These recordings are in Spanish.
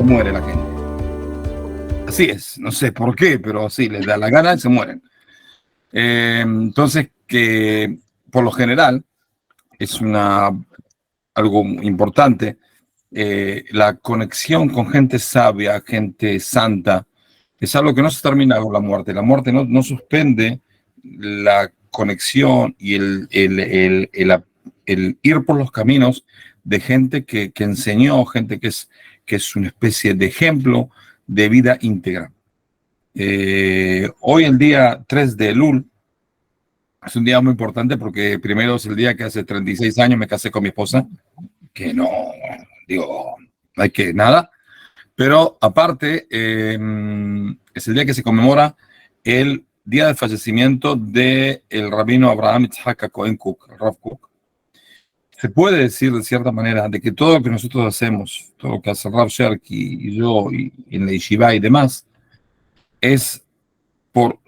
muere la gente. Así es, no sé por qué, pero así les da la gana y se mueren. Entonces, que por lo general es algo importante, la conexión con gente sabia, gente santa, es algo que no se termina con la muerte. La muerte no suspende la conexión y el ir por los caminos de gente que enseñó, gente que es una especie de ejemplo de vida íntegra. Hoy el día 3 de Elul es un día muy importante porque primero es el día que hace 36 años me casé con mi esposa, que no, digo, no hay que nada, pero aparte es el día que se conmemora el día del fallecimiento del rabino Abraham Yitzhak Cohen Cook, Rav Kook. Se puede decir de cierta manera de que todo lo que nosotros hacemos, todo lo que hace Rav Sherky y yo y en la Yeshiva y demás, es por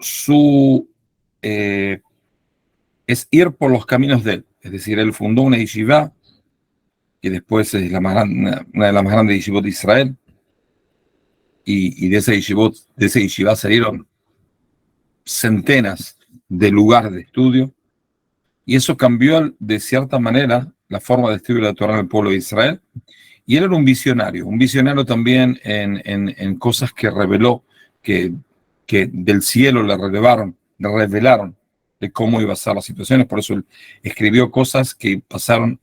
es ir por los caminos de él. Es decir, él fundó una yeshiva, que después es una de las más grandes yeshivot de Israel, y de esa yeshiva salieron centenas de lugares de estudio, y eso cambió de cierta manera la forma de estudio de la Torá en el pueblo de Israel, y él era un visionario también en cosas que reveló, que del cielo le revelaron de cómo iba a ser las situaciones. Por eso él escribió cosas que pasaron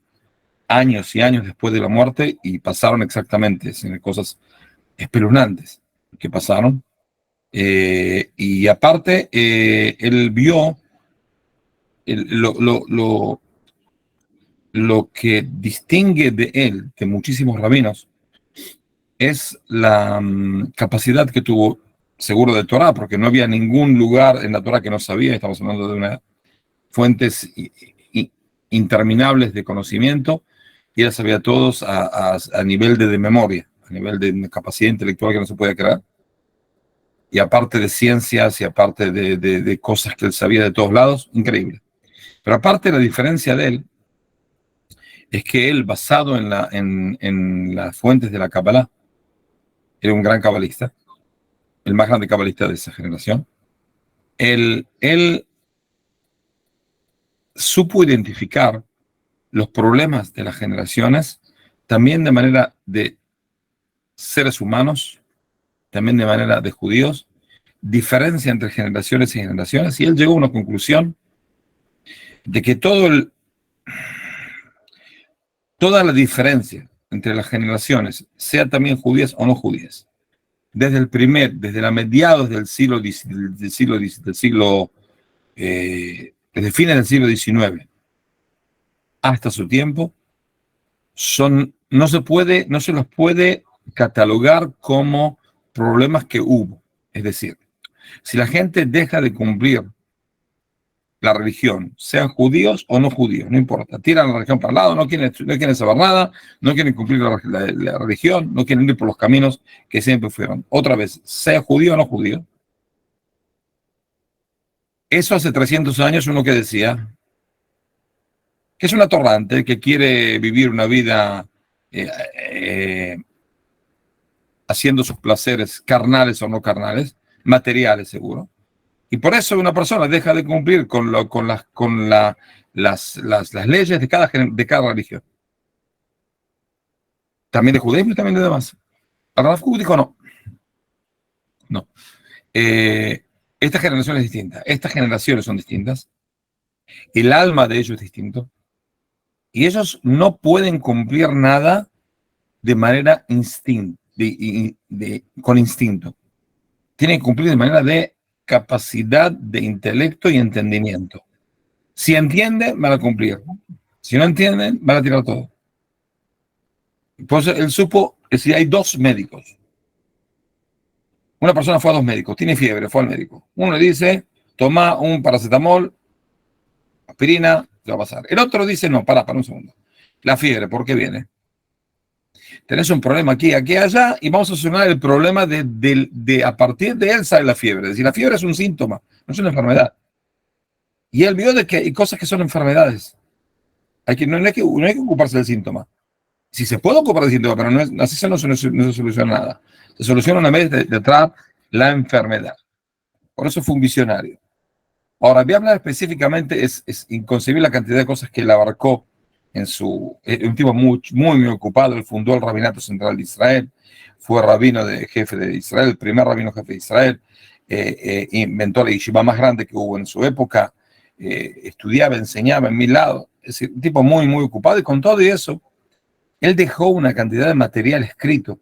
años y años después de la muerte y pasaron exactamente, cosas espeluznantes que pasaron. Y aparte, él vio lo que distingue de él, de muchísimos rabinos, es la capacidad que tuvo, seguro de Torah, porque no había ningún lugar en la Torah que no sabía. Estamos hablando de una fuentes interminables de conocimiento, y él sabía todos a nivel de memoria, a nivel de capacidad intelectual que no se puede creer, y aparte de ciencias y aparte de cosas que él sabía de todos lados, increíble. Pero aparte, la diferencia de él es que él, basado en las fuentes de la Kabbalah, era un gran cabalista, el más grande cabalista de esa generación. Él supo identificar los problemas de las generaciones, también de manera de seres humanos, también de manera de judíos, diferencia entre generaciones y generaciones, y él llegó a una conclusión de que toda la diferencia entre las generaciones, sea también judías o no judías, desde la mediados del siglo desde fines del siglo XIX hasta su tiempo, no se los puede catalogar como problemas que hubo. Es decir, si la gente deja de cumplir la religión, sean judíos o no judíos, no importa, tiran la religión para el lado, no quieren saber nada, no quieren cumplir la religión, no quieren ir por los caminos que siempre fueron. Otra vez, sea judío o no judío. Eso hace 300 años uno que decía que es un atorrante, que quiere vivir una vida haciendo sus placeres carnales o no carnales, materiales seguro. Y por eso una persona deja de cumplir con las leyes de cada religión. También de judaísmo y también de demás. Rav Kook dijo no. No. Esta generación es distinta. Estas generaciones son distintas. El alma de ellos es distinto. Y ellos no pueden cumplir nada de manera con instinto. Tienen que cumplir de manera de capacidad de intelecto y entendimiento. Si entienden, van a cumplir. Si no entienden, van a tirar todo. Entonces él supo que si hay dos médicos, una persona fue a dos médicos, tiene fiebre, fue al médico. Uno le dice, toma un paracetamol, aspirina, te va a pasar. El otro dice, no, para un segundo. La fiebre, ¿por qué viene? Tenés un problema aquí, allá, y vamos a solucionar el problema de a partir de él sale la fiebre. Es decir, la fiebre es un síntoma, no es una enfermedad. Y él vio de que hay cosas que son enfermedades. No hay que ocuparse del síntoma. Si se puede ocupar de síntomas, pero así no se soluciona nada. Se soluciona una vez de tratar la enfermedad. Por eso fue un visionario. Ahora, voy a hablar específicamente, es inconcebible la cantidad de cosas que él abarcó en un tipo muy ocupado. Él fundó el Rabinato Central de Israel, fue jefe de Israel, el primer rabino jefe de Israel, inventó la yeshiva más grande que hubo en su época, estudiaba, enseñaba en 1000 lados. Es decir, un tipo muy ocupado, y con todo y eso, él dejó una cantidad de material escrito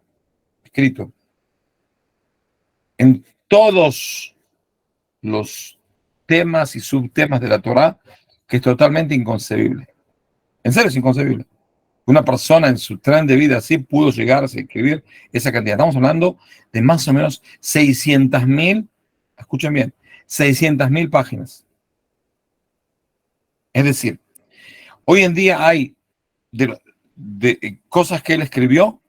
en todos los temas y subtemas de la Torá, que es totalmente inconcebible. En serio, es inconcebible. Una persona en su tren de vida así pudo llegar a escribir esa cantidad. Estamos hablando de más o menos 600.000, escuchen bien, 600.000 páginas. Es decir, hoy en día hay de cosas que él escribió,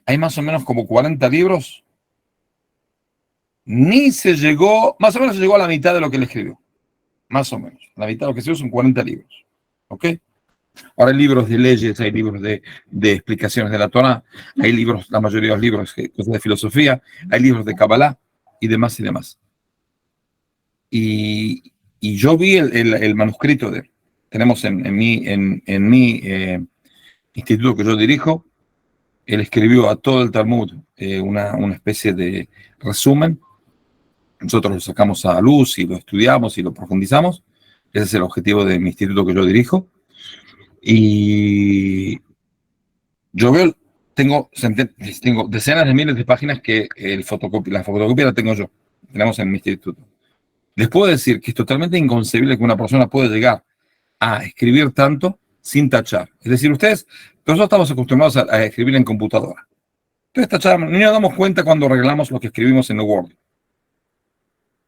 hay más o menos como 40 libros. Más o menos se llegó a la mitad de lo que él escribió. Más o menos. La mitad de lo que escribió son 40 libros. ¿Ok? Ahora hay libros de leyes, hay libros de explicaciones de la Torá, hay libros, la mayoría de los libros, cosas de filosofía, hay libros de Kabbalah y demás y demás. Y yo vi el manuscrito de él. Tenemos en mi instituto que yo dirijo, él escribió a todo el Talmud una especie de resumen. Nosotros lo sacamos a luz y lo estudiamos y lo profundizamos. Ese es el objetivo de mi instituto que yo dirijo. Y yo tengo decenas de miles de páginas que la fotocopia la tengo yo. Tenemos en mi instituto. Les puedo decir que es totalmente inconcebible que una persona pueda llegar a escribir tanto sin tachar. Es decir, nosotros estamos acostumbrados a escribir en computadora. Entonces tachamos, ni nos damos cuenta cuando arreglamos lo que escribimos en el Word.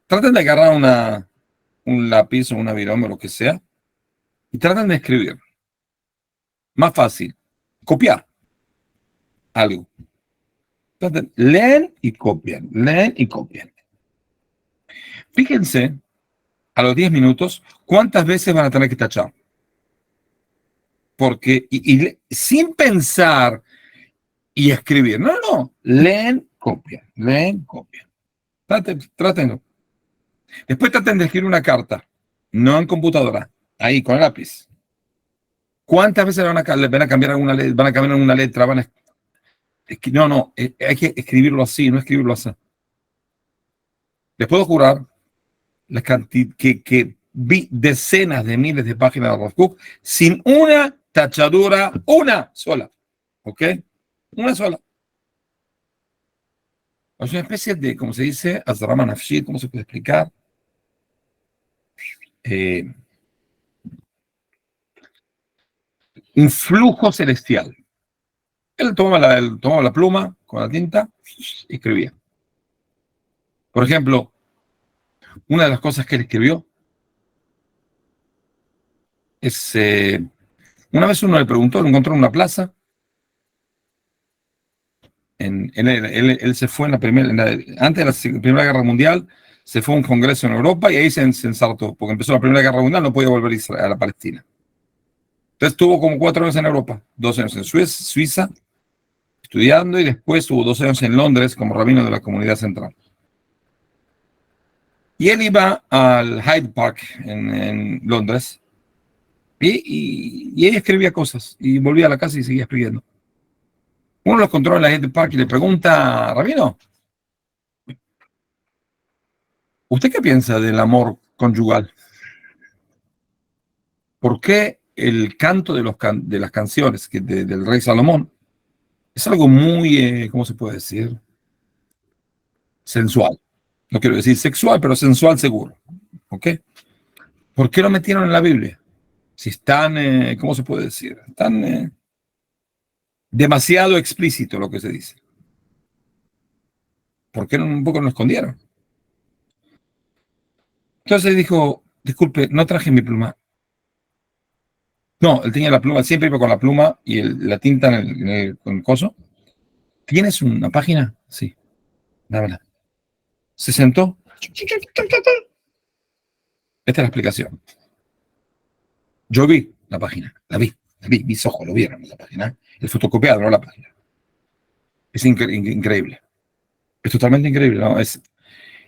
Traten de agarrar un lápiz o una virome o lo que sea y traten de escribir. Más fácil, copiar algo. Traten, leen y copian. Fíjense, a los 10 minutos, cuántas veces van a tener que tachar. Porque, sin pensar y escribir. No. Leen, copian. Trátenlo. Después traten de escribir una carta. No en computadora. Ahí, con el lápiz. ¿Cuántas veces van a cambiar alguna letra? Van a cambiar alguna letra. No. Hay que escribirlo así, no escribirlo así. Les puedo jurar que vi decenas de miles de páginas de Rav sin una tachadura, una sola. ¿Ok? Una sola. Es una especie de, como se dice, Azrama Nafshit, ¿cómo se puede explicar? Un flujo celestial. Él tomaba la pluma con la tinta y escribía. Por ejemplo, una de las cosas que él escribió es, una vez uno le preguntó, lo encontró en una plaza, él se fue antes de la Primera Guerra Mundial, se fue a un congreso en Europa y ahí se ensartó, porque empezó la Primera Guerra Mundial, no podía volver a la Palestina. Entonces estuvo como 4 años en Europa, 2 años en Suiza, estudiando, y después tuvo 2 años en Londres como rabino de la comunidad central. Y él iba al Hyde Park en Londres y él escribía cosas y volvía a la casa y seguía escribiendo. Uno lo encontró en la Hyde Park y le pregunta: rabino, ¿usted qué piensa del amor conyugal? ¿Por qué el canto de las canciones del rey Salomón es algo muy, ¿cómo se puede decir? Sensual. No quiero decir sexual, pero sensual seguro. ¿Ok? ¿Por qué lo metieron en la Biblia? Si están, ¿cómo se puede decir? Están demasiado explícito lo que se dice. ¿Por qué un poco lo escondieron? Entonces dijo: disculpe, no traje mi pluma. No, él tenía la pluma, siempre iba con la pluma y la tinta con el coso. ¿Tienes una página? Sí, dámela. Se sentó. Esta es la explicación. Yo vi la página, la vi. Mis ojos lo vieron en la página. El fotocopiado, no la página. Es increíble. Es totalmente increíble, ¿no?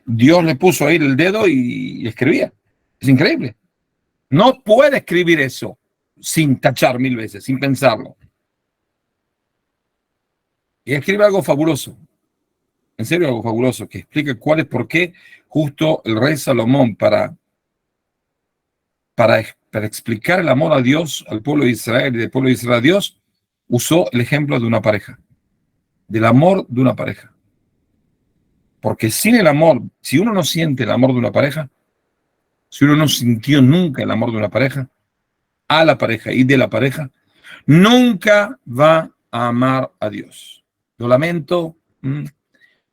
Dios le puso ahí el dedo y escribía. Es increíble. No puede escribir eso sin tachar 1000 veces, sin pensarlo. Y escribe algo fabuloso. En serio, algo fabuloso, que explica cuál es por qué justo el rey Salomón para explicar el amor a Dios, al pueblo de Israel y del pueblo de Israel a Dios, usó el ejemplo de una pareja, del amor de una pareja. Porque sin el amor, si uno no siente el amor de una pareja, si uno no sintió nunca el amor de una pareja, a la pareja y de la pareja, nunca va a amar a Dios. Lo lamento,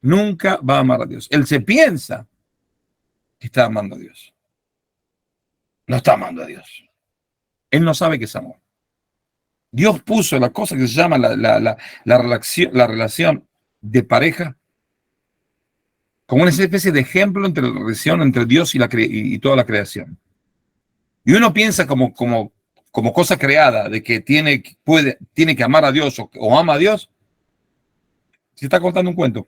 nunca va a amar a Dios. Él se piensa que está amando a Dios. No está amando a Dios. Él no sabe que es amor. Dios puso la cosa que se llama la relación de pareja como una especie de ejemplo entre la relación entre Dios y toda la creación. Y uno piensa como cosa creada de que tiene que amar a Dios o ama a Dios, se está contando un cuento.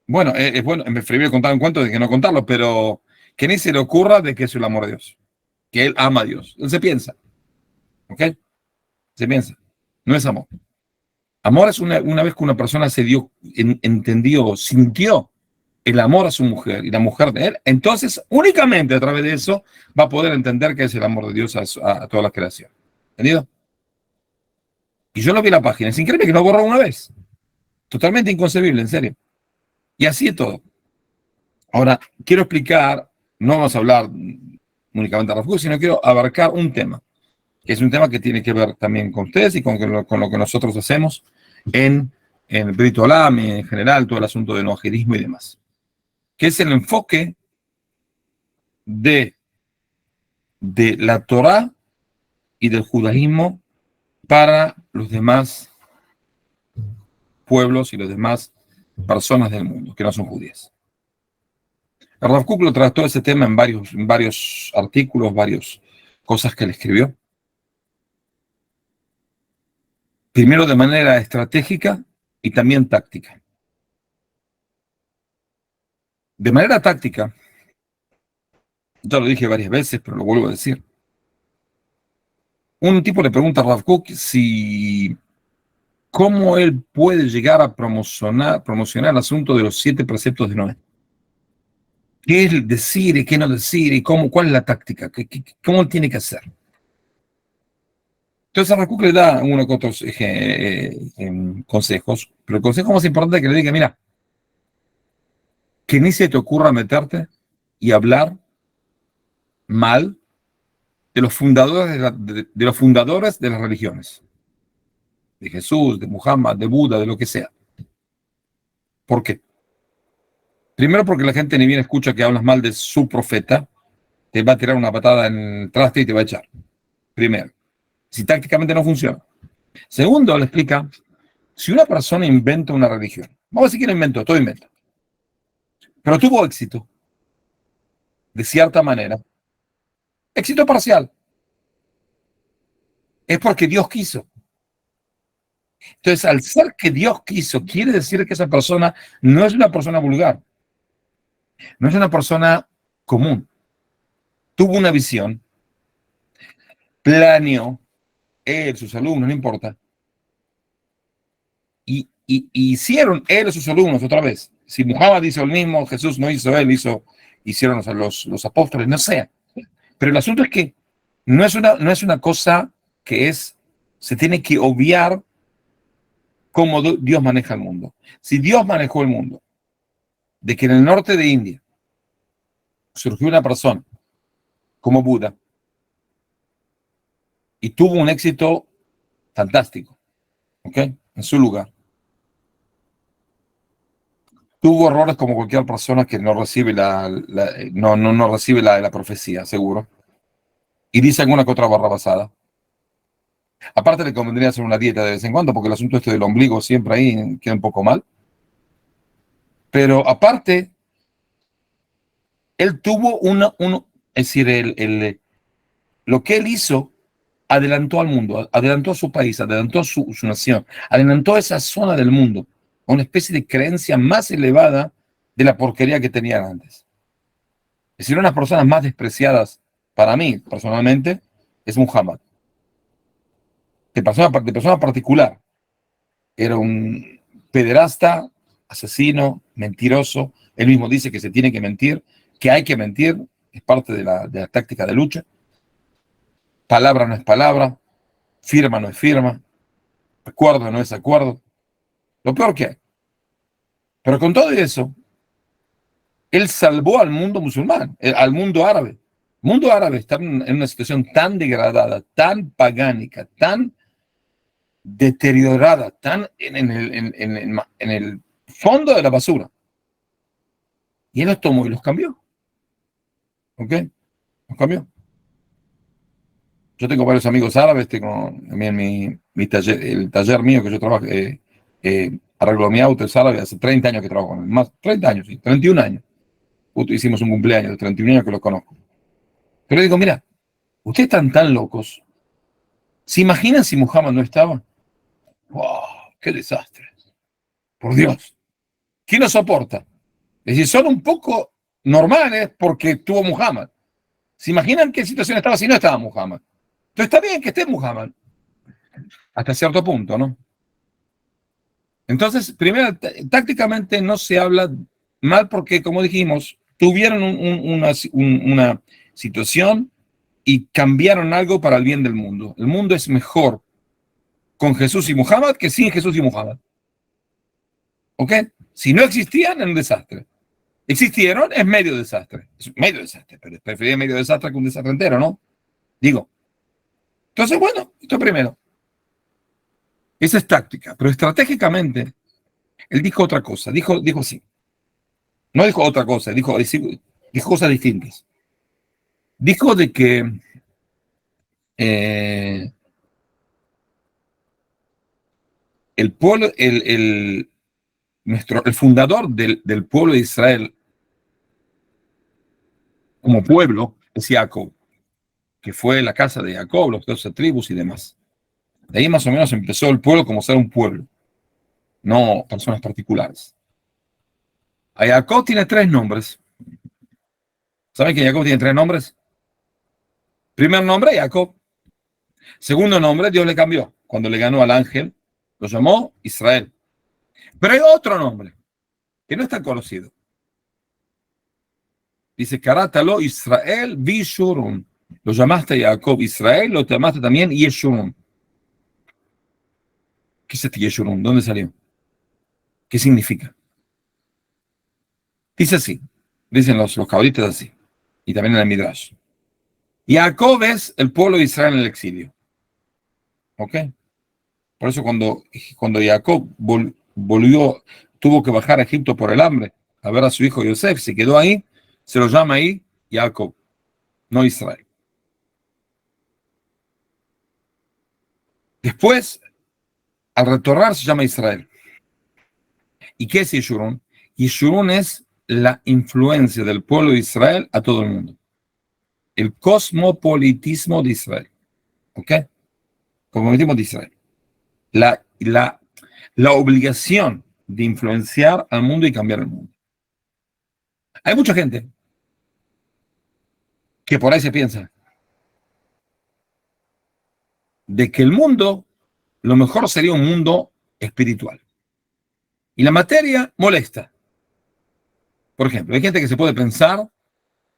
Bueno, es bueno, me preferiría contar un cuento de que no contarlo, pero que ni se le ocurra de que es el amor de Dios, que él ama a Dios. Él se piensa, ¿ok? Se piensa. No es amor. Amor es una vez que una persona entendió, sintió el amor a su mujer y la mujer de él, entonces únicamente a través de eso va a poder entender que es el amor de Dios a toda la creación. ¿Entendido? Y yo lo vi en la página. Es increíble que lo borró una vez. Totalmente inconcebible, en serio. Y así es todo. Ahora, quiero explicar, no vamos a hablar únicamente de Rav Kook, sino quiero abarcar un tema, que es un tema que tiene que ver también con ustedes y con lo que nosotros hacemos en el Brit Olam, en general, todo el asunto del noajerismo y demás, que es el enfoque de la Torá y del judaísmo para los demás pueblos y las demás personas del mundo que no son judías. Rav Kook lo trató ese tema en varios artículos, varias cosas que él escribió. Primero de manera estratégica y también táctica. De manera táctica, ya lo dije varias veces, pero lo vuelvo a decir. Un tipo le pregunta a Rav Kook cómo él puede llegar a promocionar el asunto de los 7 preceptos de Noé. ¿Qué es decir y qué no decir y cuál es la táctica? ¿Cómo tiene que hacer? Entonces a Rav Kook le da unos otros consejos, pero el consejo más importante es que le diga, mira, que ni se te ocurra meterte y hablar mal de los fundadores de los fundadores de las religiones, de Jesús, de Muhammad, de Buda, de lo que sea. ¿Por qué? Primero porque la gente ni bien escucha que hablas mal de su profeta, te va a tirar una patada en el traste y te va a echar. Primero, si tácticamente no funciona. Segundo, le explica, si una persona inventa una religión, vamos a decir que no inventó, todo inventa, pero tuvo éxito, de cierta manera, éxito parcial, es porque Dios quiso. Entonces, al ser que Dios quiso, quiere decir que esa persona no es una persona vulgar, no es una persona común. Tuvo una visión, planeó, él, sus alumnos, no importa, y hicieron él y sus alumnos otra vez. Si Muhammad hizo el mismo, Jesús no hizo, hicieron los apóstoles, no sé. Pero el asunto es que no es una cosa que se tiene que obviar cómo Dios maneja el mundo. Si Dios manejó el mundo, de que en el norte de India surgió una persona como Buda y tuvo un éxito fantástico, ¿ok? En su lugar. Tuvo errores como cualquier persona que no recibe no recibe la profecía, seguro. Y dice alguna que otra barra basada. Aparte le convendría hacer una dieta de vez en cuando, porque el asunto del ombligo siempre ahí queda un poco mal. Pero aparte, él tuvo es decir, lo que él hizo adelantó al mundo, adelantó a su país, adelantó a su nación, adelantó a esa zona del mundo, a una especie de creencia más elevada de la porquería que tenían antes. Es decir, una de las personas más despreciadas para mí, personalmente, es Muhammad. De persona particular. Era un pederasta, asesino, mentiroso. Él mismo dice que se tiene que mentir, que hay que mentir, es parte de la táctica de lucha. Palabra no es palabra, firma no es firma, acuerdo no es acuerdo. Lo peor que hay. Pero con todo eso, él salvó al mundo musulmán, al mundo árabe. El mundo árabe está en una situación tan degradada, tan pagánica, tan deteriorada, tan en el fondo de la basura. Y él los tomó y los cambió. ¿Ok? Los cambió. Yo tengo varios amigos árabes, tengo también mi taller, el taller mío que yo trabajo, arreglo mi auto, es árabe, hace 30 años que trabajo con él, más 30 años, sí, 31 años. Justo hicimos un cumpleaños de 31 años que los conozco. Pero digo, mira, ustedes están tan locos. ¿Se imaginan si Muhammad no estaba? ¡Wow! ¡Qué desastre! Por Dios. ¿Quién lo soporta? Es decir, son un poco normales porque tuvo Muhammad. ¿Se imaginan qué situación estaba si no estaba Muhammad? Entonces está bien que esté Muhammad. Hasta cierto punto, ¿no? Entonces, primero, tácticamente no se habla mal porque, como dijimos, tuvieron una situación y cambiaron algo para el bien del mundo. El mundo es mejor con Jesús y Muhammad que sin Jesús y Muhammad. ¿Ok? Si no existían, es un desastre. Existieron, es medio desastre. Es medio desastre, pero preferiría medio desastre que un desastre entero, ¿no? Digo. Entonces, bueno, esto primero. Esa es táctica, pero estratégicamente, él dijo otra cosa. Dijo así. No dijo otra cosa, dijo cosas distintas. Dijo de que el pueblo, el fundador del pueblo de Israel como pueblo es Jacob, que fue la casa de Jacob, los 12 tribus y demás. De ahí más o menos empezó el pueblo como ser un pueblo, no personas particulares. A Jacob tiene 3 nombres. ¿Saben que Jacob tiene 3 nombres? Primer nombre, Jacob. Segundo nombre, Dios le cambió. Cuando le ganó al ángel, lo llamó Israel. Pero hay otro nombre que no es tan conocido. Dice, carátalo Israel Bishurun. Lo llamaste Jacob Israel, lo llamaste también Yeshurun. ¿Qué es este Yeshurun? ¿Dónde salió? ¿Qué significa? Dice así, dicen los cabalistas así, y también en el Midrash. Jacob es el pueblo de Israel en el exilio. ¿Ok? Por eso cuando Jacob volvió, tuvo que bajar a Egipto por el hambre, a ver a su hijo Yosef, se quedó ahí, se lo llama ahí Jacob, no Israel. Después, al retornar, se llama Israel. ¿Y qué es Yeshurun? Yeshurun es la influencia del pueblo de Israel a todo el mundo. El cosmopolitismo de Israel. ¿Ok? Cosmopolitismo de Israel. La obligación de influenciar al mundo y cambiar el mundo. Hay mucha gente que por ahí se piensa de que el mundo, lo mejor sería un mundo espiritual. Y la materia molesta. Por ejemplo, hay gente que se puede pensar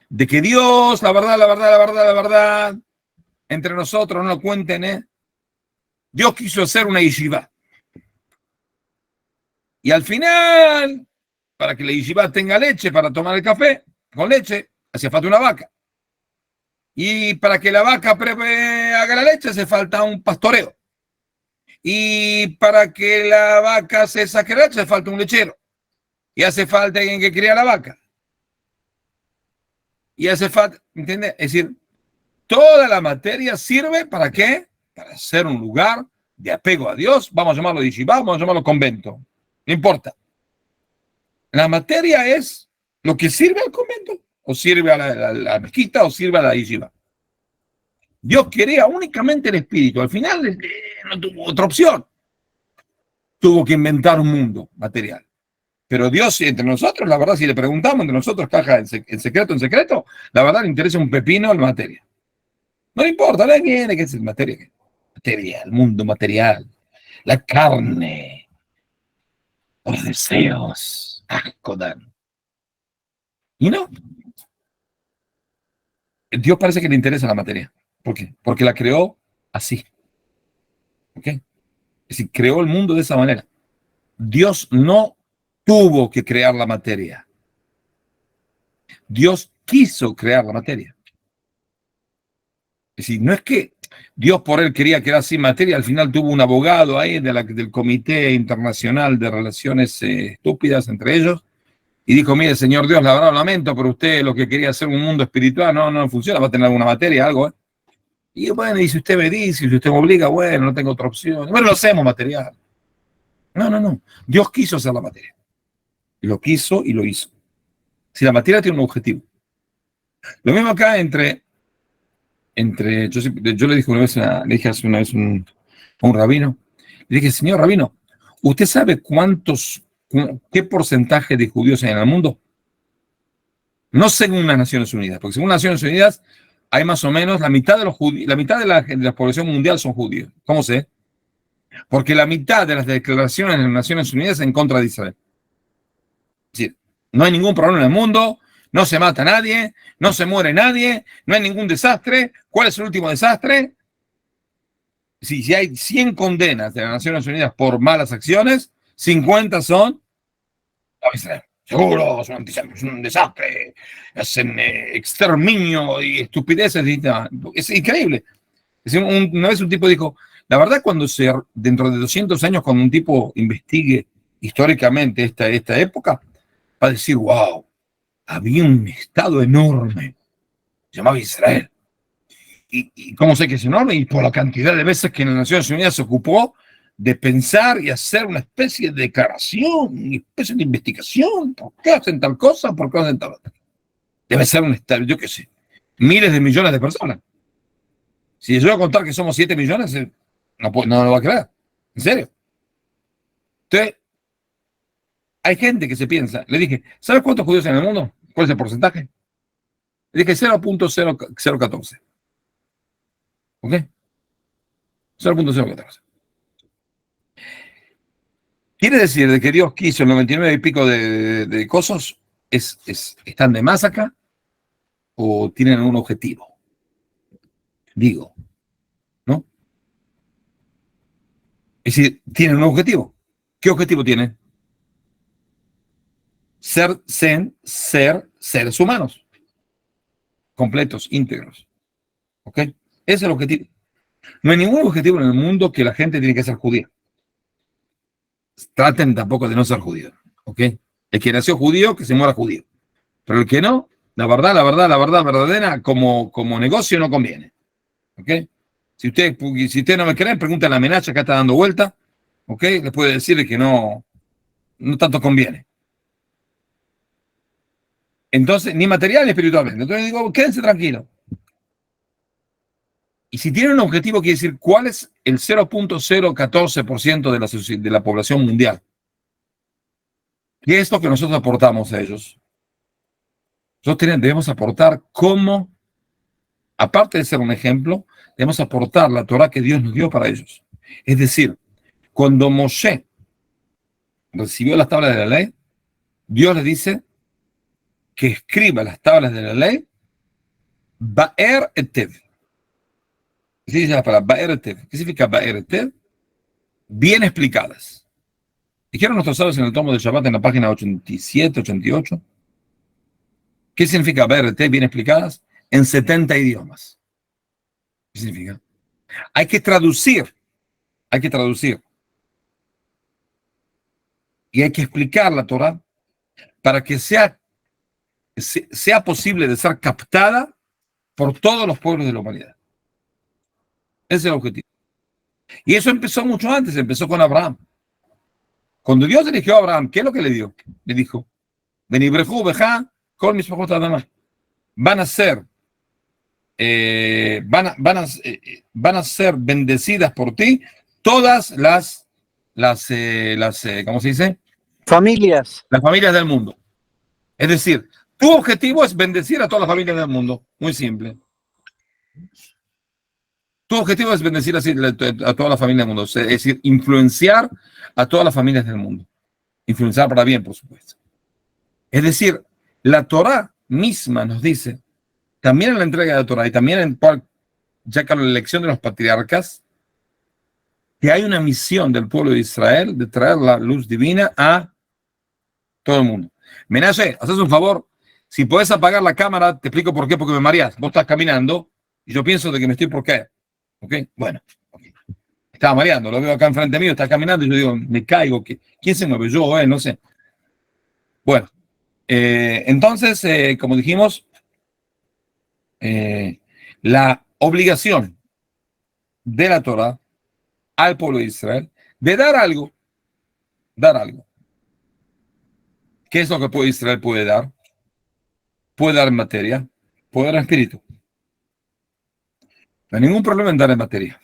de que Dios, la verdad, entre nosotros no lo cuenten, Dios quiso hacer una yeshiva. Y al final, para que la yeshiva tenga leche para tomar el café con leche, hacía falta una vaca. Y para que la vaca haga la leche, hace falta un pastoreo. Y para que la vaca se saque la leche, hace falta un lechero. Y hace falta alguien que cría la vaca. Y hace falta, ¿entiendes? Es decir, toda la materia sirve ¿para qué? Para ser un lugar de apego a Dios. Vamos a llamarlo yeshiva, vamos a llamarlo convento. No importa. La materia es lo que sirve al convento, o sirve a la mezquita, o sirve a la yeshiva. Dios quería únicamente el espíritu. Al final no tuvo otra opción. Tuvo que inventar un mundo material. Pero Dios, entre nosotros, la verdad, si le preguntamos entre nosotros, caja en secreto, la verdad le interesa un pepino la materia. No le importa, ¿de quién? ¿Qué es el materia? Materia, el mundo material, la carne, los deseos, asco dan. Y no, Dios parece que le interesa la materia. ¿Por qué? Porque la creó así. ¿Ok? Es decir, creó el mundo de esa manera. Dios no tuvo que crear la materia. Dios quiso crear la materia. Es decir, no es que Dios por él quería crear así materia, al final tuvo un abogado ahí del Comité Internacional de Relaciones Estúpidas entre ellos, y dijo, mire, señor Dios, la verdad lo lamento, pero usted lo que quería hacer un mundo espiritual no funciona, va a tener alguna materia, algo, ¿eh? Y bueno, y si usted me dice, si usted me obliga, bueno, no tengo otra opción. Bueno, lo hacemos material. No. Dios quiso hacer la materia. Y lo quiso y lo hizo. Si la materia tiene un objetivo. Lo mismo acá yo le dije una vez, le dije hace una vez a un rabino, le dije, señor rabino, ¿usted sabe qué porcentaje de judíos hay en el mundo? No según las Naciones Unidas, porque según las Naciones Unidas hay más o menos la mitad de los judíos, la mitad de la población mundial son judíos. ¿Cómo sé? Porque la mitad de las declaraciones de las Naciones Unidas es en contra de Israel. Es decir, no hay ningún problema en el mundo, no se mata nadie, no se muere nadie, no hay ningún desastre. ¿Cuál es el último desastre? Si hay 100 condenas de las Naciones Unidas por malas acciones, 50 son a Israel. Seguro, es un desastre, hacen exterminio y estupideces. Es increíble. Una vez un tipo dijo, la verdad dentro de 200 años, cuando un tipo investigue históricamente esta época, va a decir, wow, había un estado enorme, se llamaba Israel. ¿Y cómo sé que es enorme? Y por la cantidad de veces que en las Naciones Unidas se ocupó de pensar y hacer una especie de declaración, una especie de investigación. ¿Por qué hacen tal cosa? ¿Por qué hacen tal otra? Debe ser un estado, yo qué sé, miles de millones de personas. Si yo voy a contar que somos 7 millones, no lo va a creer. ¿En serio? Entonces, hay gente que se piensa. Le dije, ¿sabes cuántos judíos hay en el mundo? ¿Cuál es el porcentaje? Le dije 0.014. ¿Ok? 0.014. Quiere decir de que Dios quiso el 99 y pico de cosas, ¿están de más acá o tienen un objetivo? Digo, ¿no? Es decir, tienen un objetivo. ¿Qué objetivo tienen? Ser seres humanos, completos, íntegros. ¿Ok? Ese es el objetivo. No hay ningún objetivo en el mundo que la gente tiene que ser judía. Traten tampoco de no ser judío. ¿Ok? El que nació judío, que se muera judío. Pero el que no, la verdad verdadera, como negocio no conviene. ¿Ok? Si usted no me cree, pregúntale a la amenaza que está dando vuelta. ¿Ok? Le puede decir que no tanto conviene. Entonces, ni material ni espiritualmente. Entonces digo, quédense tranquilos. Y si tienen un objetivo, quiere decir cuál es el 0.014% de la población mundial. ¿Qué es lo que nosotros aportamos a ellos? Nosotros debemos aportar cómo, aparte de ser un ejemplo, debemos aportar la Torah que Dios nos dio para ellos. Es decir, cuando Moshe recibió las tablas de la ley, Dios le dice que escriba las tablas de la ley Ba'er Etev. ¿Qué dice la palabra Ba'er Etev? ¿Qué significa Ba'er Etev? Bien explicadas. Dijeron nuestros sabios en el tomo de Shabbat en la página 87, 88. ¿Qué significa Ba'er Etev? Bien explicadas en 70 idiomas. ¿Qué significa? Hay que traducir. Y hay que explicar la Torah para que sea posible de ser captada por todos los pueblos de la humanidad. Ese es el objetivo. Y eso empezó mucho antes, empezó con Abraham. Cuando Dios eligió a Abraham, ¿qué es lo que le dio? Le dijo, van a ser van a ser bendecidas por ti todas ¿cómo se dice? Familias. Las familias del mundo. Es decir, tu objetivo es bendecir a todas las familias del mundo. Muy simple. Tu objetivo es bendecir así a todas las familias del mundo. Es decir, influenciar a todas las familias del mundo. Influenciar para bien, por supuesto. Es decir, la Torá misma nos dice, también en la entrega de la Torá y también ya que la elección de los patriarcas, que hay una misión del pueblo de Israel de traer la luz divina a todo el mundo. Menashe, haces un favor, si puedes apagar la cámara, te explico por qué, porque me mareas. Vos estás caminando y yo pienso de que me estoy por qué. ¿Ok? Bueno, okay. Estaba mareando, lo veo acá enfrente mío, está caminando y yo digo, me caigo. ¿Quién se mueve? Yo, no sé. Bueno, entonces, como dijimos, la obligación de la Torah al pueblo de Israel de dar algo. ¿Qué es lo que el pueblo de Israel puede dar? Puede dar en materia, puede dar en espíritu. No hay ningún problema en dar en materia.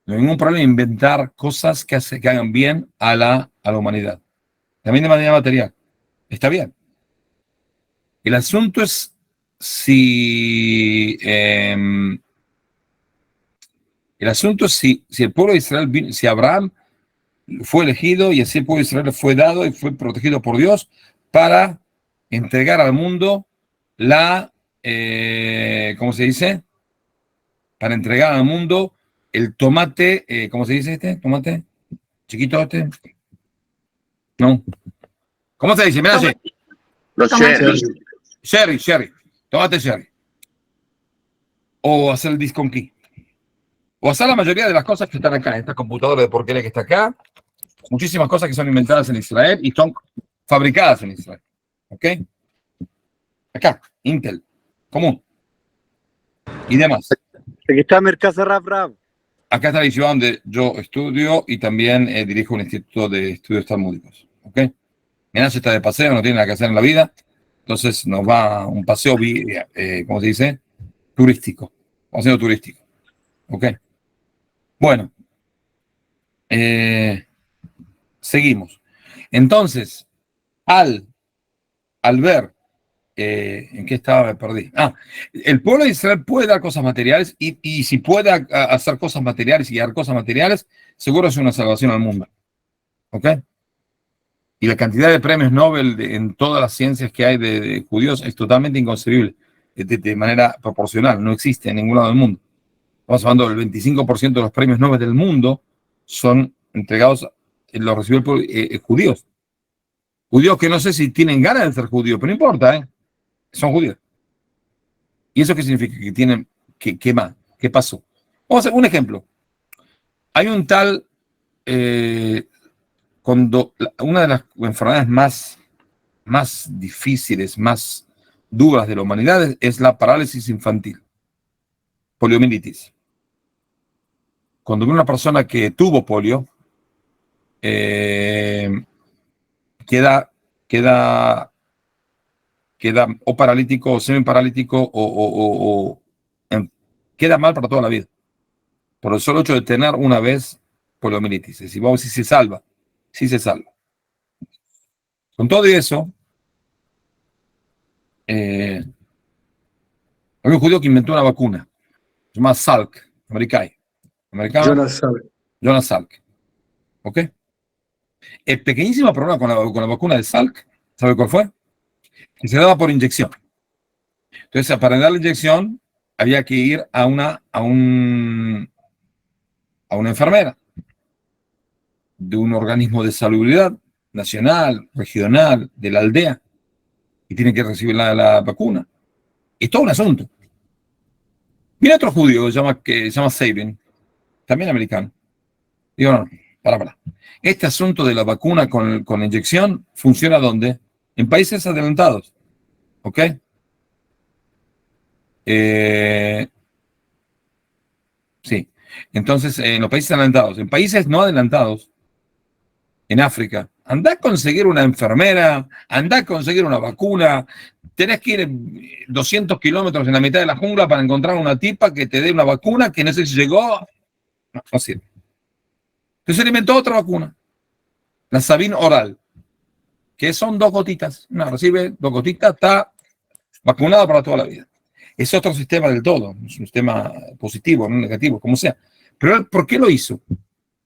No hay ningún problema en inventar cosas que hagan bien a la humanidad. También de manera material. Está bien. El asunto es si el pueblo de Israel, si Abraham fue elegido y así el pueblo de Israel fue dado y fue protegido por Dios para entregar al mundo ¿cómo se dice? Para entregar al mundo el tomate, ¿cómo se dice este? Tomate chiquito este. No. ¿Cómo se dice? Mira, Los cherry. Cherry. Tomate cherry. O hacer el disc key. O hacer la mayoría de las cosas que están acá. Esta computadora de porquería que está acá. Muchísimas cosas que son inventadas en Israel y son fabricadas en Israel. ¿Ok? Acá, Intel. Común. Y demás. Aquí está Mercado Rav. Acá está la ciudad donde yo estudio y también dirijo un instituto de estudios talmúdicos. ¿Ok? Menashe está de paseo, no tiene nada que hacer en la vida. Entonces nos va a un paseo, ¿cómo se dice? Turístico. Paseo turístico. ¿Ok? Bueno. Seguimos. Entonces, al ver, ¿en qué estaba? Me perdí. El pueblo de Israel puede dar cosas materiales y si puede hacer cosas materiales y dar cosas materiales, seguro es una salvación al mundo. ¿Ok? Y la cantidad de premios Nobel en todas las ciencias que hay de judíos es totalmente inconcebible, de manera proporcional, no existe en ningún lado del mundo. Estamos hablando del 25% de los premios Nobel del mundo son entregados, los recibió el pueblo, judíos. Judíos que no sé si tienen ganas de ser judíos, pero no importa, son judíos. ¿Y eso qué significa? Que tienen, ¿qué más? ¿Qué pasó? Vamos a hacer un ejemplo. Hay un tal, una de las enfermedades más difíciles, más duras de la humanidad es la parálisis infantil, poliomielitis. Cuando una persona que tuvo polio queda o paralítico o semiparalítico queda mal para toda la vida. Por el solo hecho de tener una vez poliomielitis. Es decir, vamos a ver si se salva. Sí se salva. Con todo eso, hay un judío que inventó una vacuna. Se llama Salk, americano. Jonas Salk. ¿Ok? El pequeñísimo problema con la vacuna de Salk, ¿sabe cuál fue? Que se daba por inyección. Entonces, para dar la inyección, había que ir a una enfermera de un organismo de salubridad nacional, regional, de la aldea, y tiene que recibir la vacuna. Es todo un asunto. Viene otro judío que se llama Sabin, también americano. Digo, no, para. Este asunto de la vacuna con inyección funciona ¿dónde? En países adelantados. ¿Ok? Sí. Entonces, en los países adelantados, en países no adelantados, en África, anda a conseguir una enfermera, anda a conseguir una vacuna, tenés que ir 200 kilómetros en la mitad de la jungla para encontrar una tipa que te dé una vacuna que no sé si llegó. No sirve. Entonces se inventó otra vacuna, la Sabin oral, que son 2 gotitas. Una recibe 2 gotitas, está vacunado para toda la vida. Es otro sistema del todo, es un sistema positivo, no negativo, como sea. Pero él, ¿por qué lo hizo?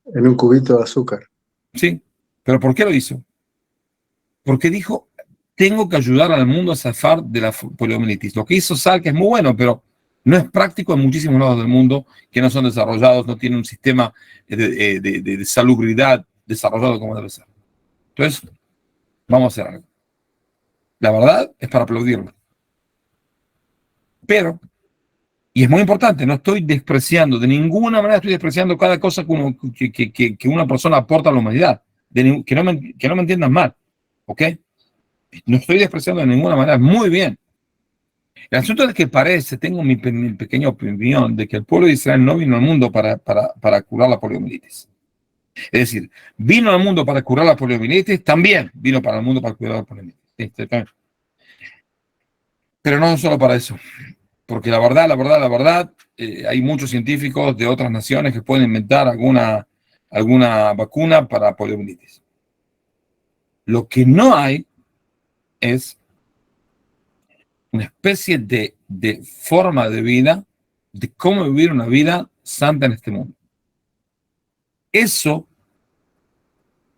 En un cubito de azúcar. Sí, pero ¿por qué lo hizo? Porque dijo, tengo que ayudar al mundo a zafar de la poliomielitis. Lo que hizo Salk es muy bueno, pero no es práctico en muchísimos lados del mundo que no son desarrollados, no tienen un sistema de salubridad desarrollado como debe ser. Entonces, vamos a hacer algo. La verdad es para aplaudirlo. Pero, y es muy importante, no estoy despreciando, de ninguna manera estoy despreciando cada cosa que una persona aporta a la humanidad. Que no me entiendan mal, ¿ok? No estoy despreciando de ninguna manera, muy bien. El asunto es que parece, tengo mi pequeña opinión, de que el pueblo de Israel no vino al mundo para curar la poliomielitis. Es decir, vino al mundo para curar la poliomielitis, también vino para el mundo para curar la poliomielitis. Pero no solo para eso. Porque la verdad, hay muchos científicos de otras naciones que pueden inventar alguna vacuna para poliomielitis. Lo que no hay es una especie de forma de vida, de cómo vivir una vida santa en este mundo. Eso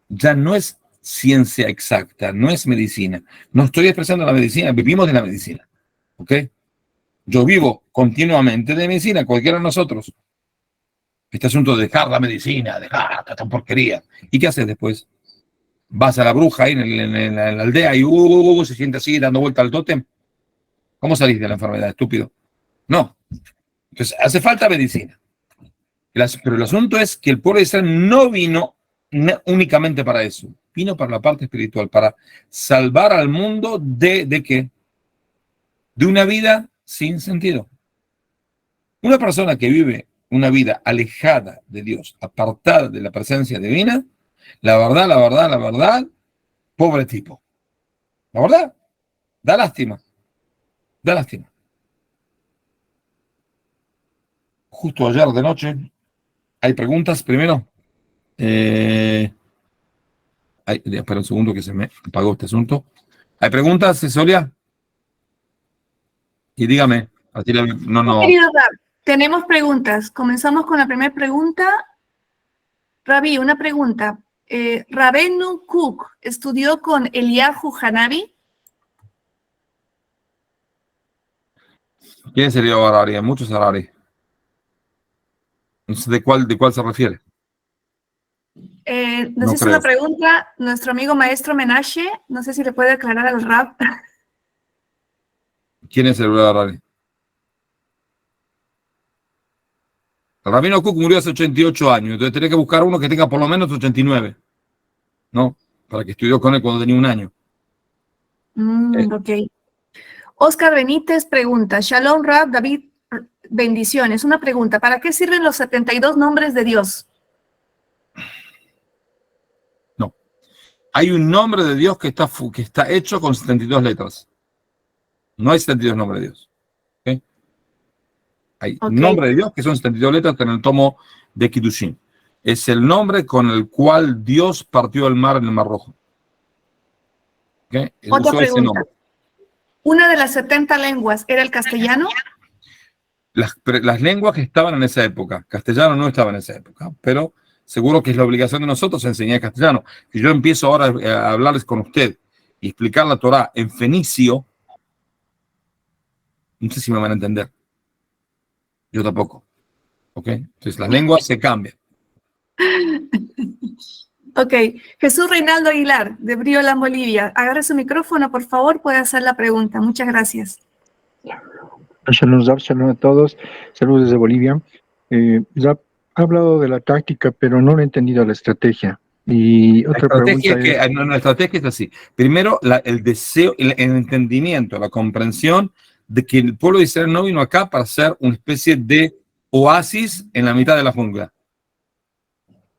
ya no es ciencia exacta, no es medicina. No estoy expresando la medicina, vivimos de la medicina. ¿Ok? Yo vivo continuamente de medicina, cualquiera de nosotros. Este asunto de dejar la medicina, dejar esta porquería. ¿Y qué haces después? Vas a la bruja ahí en la aldea y se siente así dando vuelta al tótem. ¿Cómo salís de la enfermedad, estúpido? No. Entonces, hace falta medicina. Pero el asunto es que el pueblo de Israel no vino únicamente para eso. Vino para la parte espiritual, para salvar al mundo ¿de qué? De una vida sin sentido. Una persona que vive una vida alejada de Dios, apartada de la presencia divina, la verdad, pobre tipo. La verdad, da lástima. Da lástima. Justo ayer de noche, hay preguntas. Primero, espera un segundo que se me apagó este asunto. ¿Hay preguntas, Solia? Y dígame. No. Querido Rab, tenemos preguntas. Comenzamos con la primera pregunta. Rabí, una pregunta. ¿Rabenu Cook estudió con Eliyahu Hanavi? ¿Quién es Eliyahu Harari? Hay muchos Harari. No sé de cuál se refiere. Nos hizo una pregunta nuestro amigo maestro Menashe. No sé si le puede aclarar al Rab. ¿Quién es Eliyahu Harari? El Rabino Cook murió hace 88 años, entonces tenés que buscar uno que tenga por lo menos 89, ¿no? Para que estudió con él cuando tenía 1 año. Ok. Oscar Benítez pregunta, Shalom Rab, David, bendiciones. Una pregunta, ¿para qué sirven los 72 nombres de Dios? No. Hay un nombre de Dios que está hecho con 72 letras. No hay 72 nombres de Dios. ¿Okay? Hay nombre de Dios que son 72 letras en el tomo de Kiddushin. Es el nombre con el cual Dios partió el mar en el Mar Rojo. ¿Okay? Otra pregunta. ¿Una de las 70 lenguas era el castellano? Las lenguas que estaban en esa época. Castellano no estaba en esa época, pero seguro que es la obligación de nosotros enseñar castellano. Si yo empiezo ahora a hablarles con usted y explicar la Torá en fenicio, no sé si me van a entender. Yo tampoco. ¿Ok? Entonces las lenguas se cambian. Ok. Jesús Reinaldo Aguilar, de Briolan, Bolivia. Agarre su micrófono, por favor, puede hacer la pregunta. Muchas gracias. Shalom, Zab, shalom a todos. Saludos desde Bolivia. Zab, ha hablado de la táctica, pero no he entendido la estrategia. Y otra pregunta es... La estrategia es así. Primero, el deseo, el entendimiento, la comprensión de que el pueblo de Israel no vino acá para ser una especie de oasis en la mitad de la jungla.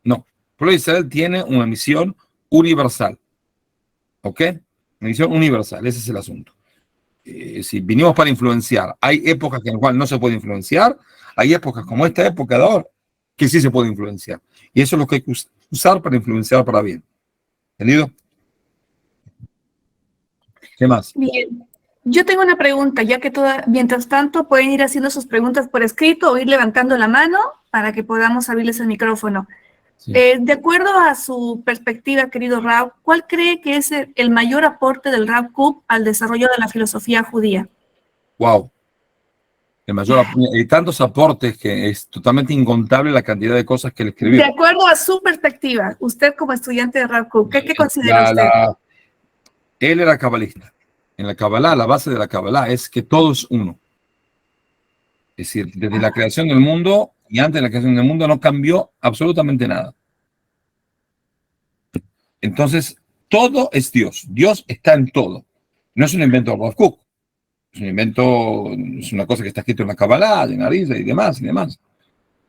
No. El pueblo de Israel tiene una misión universal. ¿Ok? Una misión universal. Ese es el asunto. si vinimos para influenciar, hay épocas en las cuales no se puede influenciar, hay épocas como esta época de ahora que sí se puede influenciar. Y eso es lo que hay que usar para influenciar para bien. ¿Entendido? ¿Qué más? Bien. Yo tengo una pregunta, ya que mientras tanto pueden ir haciendo sus preguntas por escrito o ir levantando la mano para que podamos abrirles el micrófono. Sí. De acuerdo a su perspectiva, querido Rav, ¿cuál cree que es el mayor aporte del Rav Kook al desarrollo de la filosofía judía? Wow. Hay tantos aportes que es totalmente incontable la cantidad de cosas que él escribió. De acuerdo a su perspectiva, usted como estudiante de Rav Kook, ¿qué considera usted? Él era cabalista. En la Kabbalah, la base de la Kabbalah es que todo es uno. Es decir, desde la creación del mundo y antes de la creación del mundo no cambió absolutamente nada. Entonces, todo es Dios. Dios está en todo. No es un invento de Rav Kook. Es un invento, es una cosa que está escrito en la Kabbalah, en Arizal y demás, y demás.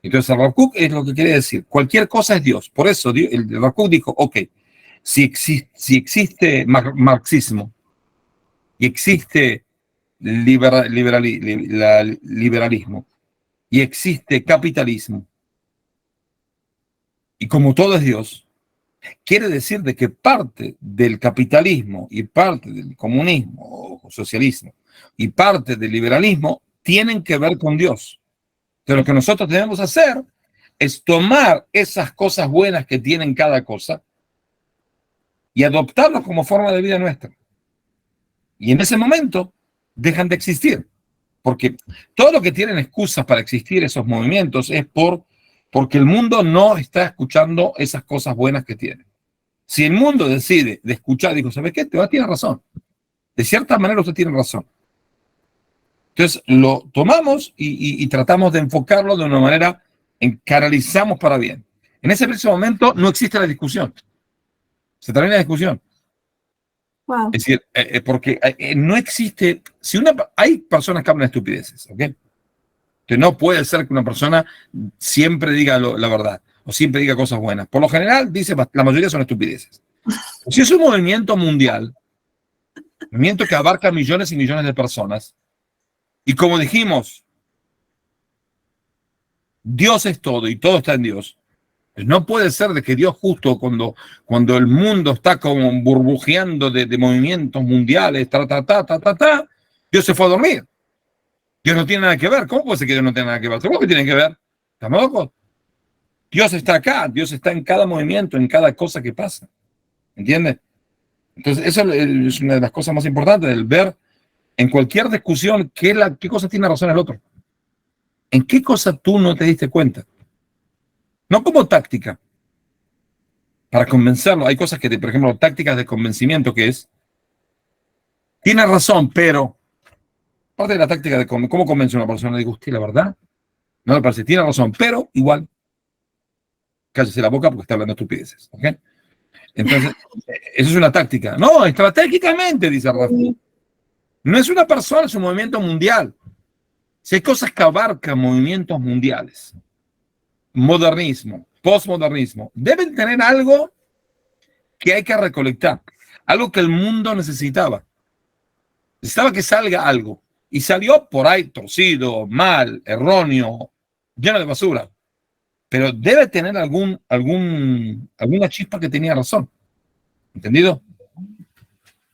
Entonces, Rav Kook es lo que quiere decir. Cualquier cosa es Dios. Por eso el Rav Kook dijo, ok, si existe marxismo y existe liberalismo y existe capitalismo, y como todo es Dios, quiere decir de que parte del capitalismo y parte del comunismo o socialismo y parte del liberalismo tienen que ver con Dios. Entonces lo que nosotros debemos hacer es tomar esas cosas buenas que tienen cada cosa y adoptarlas como forma de vida nuestra. Y en ese momento dejan de existir. Porque todo lo que tienen excusas para existir esos movimientos es porque el mundo no está escuchando esas cosas buenas que tiene. Si el mundo decide de escuchar, digo, ¿sabes qué? Te tiene razón. De cierta manera usted tiene razón. Entonces lo tomamos y tratamos de enfocarlo de una manera en canalizamos para bien. En ese preciso momento no existe la discusión. Se termina la discusión. Wow. Es decir, porque no existe, hay personas que hablan estupideces, ¿ok? Que no puede ser que una persona siempre diga la verdad o siempre diga cosas buenas. Por lo general, la mayoría son estupideces. Si es un movimiento mundial, un movimiento que abarca millones y millones de personas, y como dijimos, Dios es todo y todo está en Dios. No puede ser de que Dios justo cuando el mundo está como burbujeando de movimientos mundiales, Dios se fue a dormir. Dios no tiene nada que ver. ¿Cómo puede ser que Dios no tenga nada que ver? ¿Cómo que tiene que ver? ¿Estamos locos? Dios está acá. Dios está en cada movimiento, en cada cosa que pasa. ¿Entiendes? Entonces, eso es una de las cosas más importantes, del ver en cualquier discusión qué cosa tiene razón el otro. ¿En qué cosa tú no te diste cuenta? No como táctica, para convencerlo. Hay cosas que, por ejemplo, tácticas de convencimiento que es, tiene razón, pero, parte de la táctica de cómo convence a una persona, digo, usted, la verdad, no me parece, tiene razón, pero igual, cállese la boca porque está hablando estupideces, ¿ok? Entonces, eso es una táctica. No, estratégicamente, dice Rafa. No es una persona, es un movimiento mundial. Si hay cosas que abarcan movimientos mundiales, modernismo, postmodernismo, deben tener algo que hay que recolectar, algo que el mundo necesitaba. Necesitaba que salga algo, y salió por ahí torcido, mal, erróneo, lleno de basura, pero debe tener alguna chispa que tenía razón. ¿Entendido?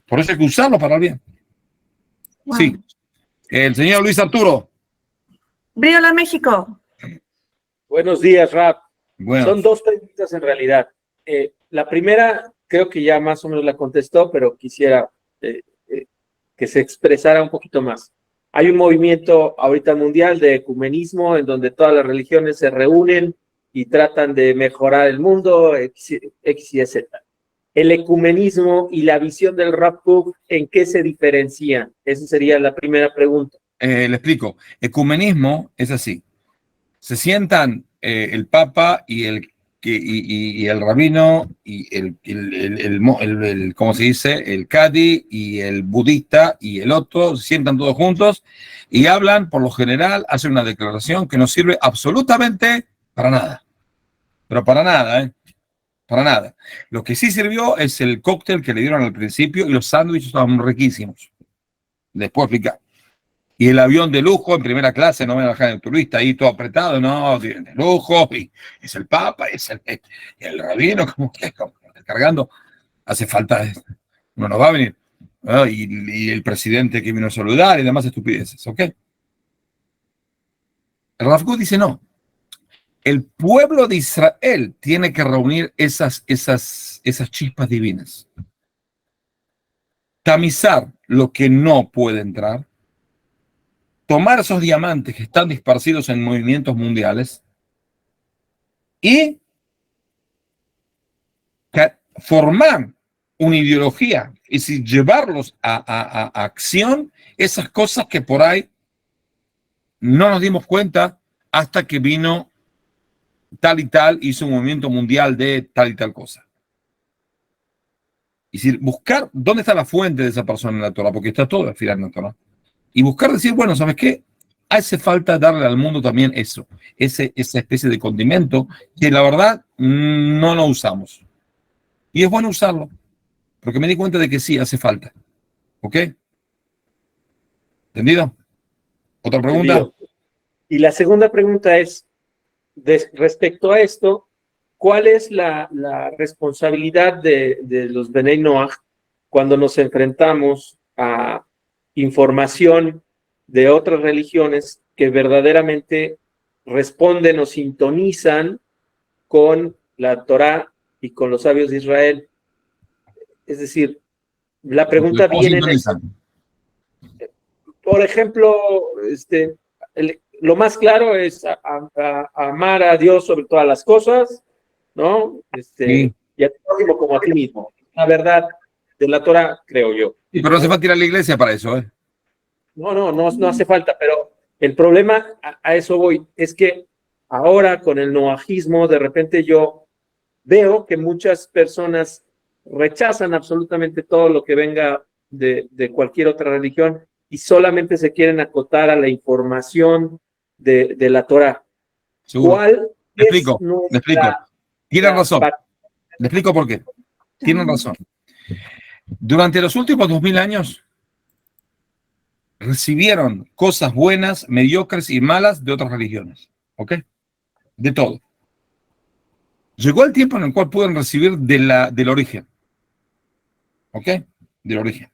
Por eso hay que usarlo para el bien. Wow. Sí. El señor Luis Arturo. Briola, México. Buenos días, Rav. Bueno. Son dos preguntas en realidad. La primera, creo que ya más o menos la contestó, pero quisiera que se expresara un poquito más. Hay un movimiento ahorita mundial de ecumenismo en donde todas las religiones se reúnen y tratan de mejorar el mundo, X, Y, Z. El ecumenismo y la visión del Rav Kook, ¿en qué se diferencian? Esa sería la primera pregunta. Le explico. Ecumenismo es así. Se sientan el Papa y el rabino y ¿cómo se dice? El Cadi y el budista y el otro, se sientan todos juntos y hablan, por lo general, hacen una declaración que no sirve absolutamente para nada. Pero para nada, ¿eh? Para nada. Lo que sí sirvió es el cóctel que le dieron al principio y los sándwiches estaban riquísimos. les puedo explicar. Y el avión de lujo en primera clase, no me van a dejar el turista ahí todo apretado, no, de lujo, y es el Papa, es el rabino, como que cargando, hace falta, uno no va a venir, ¿no? Y el presidente que vino a saludar y demás estupideces, ¿ok? El Rav Kook dice no, el pueblo de Israel tiene que reunir esas chispas divinas, tamizar lo que no puede entrar, tomar esos diamantes que están dispersidos en movimientos mundiales y formar una ideología, es decir, llevarlos a acción, esas cosas que por ahí no nos dimos cuenta hasta que vino tal y tal, hizo un movimiento mundial de tal y tal cosa. Es decir, buscar dónde está la fuente de esa persona en la Torah, porque está todo al final en la Torah. Y buscar decir, bueno, ¿sabes qué? Hace falta darle al mundo también eso, esa especie de condimento que la verdad no lo usamos. Y es bueno usarlo, porque me di cuenta de que sí, hace falta. ¿Ok? ¿Entendido? ¿Otra pregunta? Entendido. Y la segunda pregunta es, respecto a esto, ¿cuál es la responsabilidad de los Benei Noach cuando nos enfrentamos a información de otras religiones que verdaderamente responden o sintonizan con la Torá y con los sabios de Israel? Es decir, la pregunta viene en esto. Por ejemplo, lo más claro es amar a Dios sobre todas las cosas, ¿no? Sí. Y a tu prójimo como a ti mismo. La verdad de la Torá, creo yo. Sí, pero no se va a tirar a la iglesia para eso, ¿eh? No hace falta, pero el problema, a eso voy, es que ahora con el noajismo, de repente yo veo que muchas personas rechazan absolutamente todo lo que venga de cualquier otra religión y solamente se quieren acotar a la información de la Torá. Seguro. ¿Cuál Me explico. Tienen razón. Le explico por qué. Tienen razón. Durante los últimos 2000 años recibieron cosas buenas, mediocres y malas de otras religiones. ¿Ok? De todo. Llegó el tiempo en el cual pueden recibir del origen. ¿Ok? Del origen.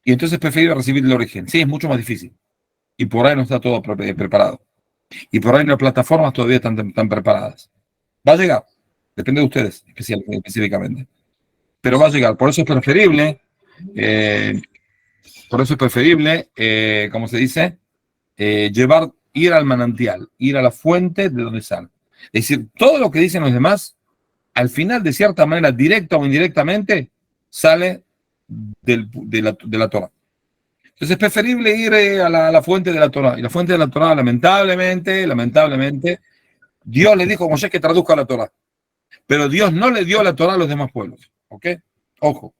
Y entonces prefiero recibir del origen. Sí, es mucho más difícil. Y por ahí no está todo preparado. Y por ahí las plataformas todavía están preparadas. Va a llegar. Depende de ustedes, específicamente. Pero va a llegar. Por eso es preferible, ¿cómo se dice? Ir al manantial, ir a la fuente de donde sale. Es decir, todo lo que dicen los demás, al final, de cierta manera, directa o indirectamente, sale de la Torah. Entonces es preferible ir a la fuente de la Torah. Y la fuente de la Torah, lamentablemente, Dios le dijo a Moshe que traduzca la Torah. Pero Dios no le dio la Torah a los demás pueblos. ¿Ok? Ojo.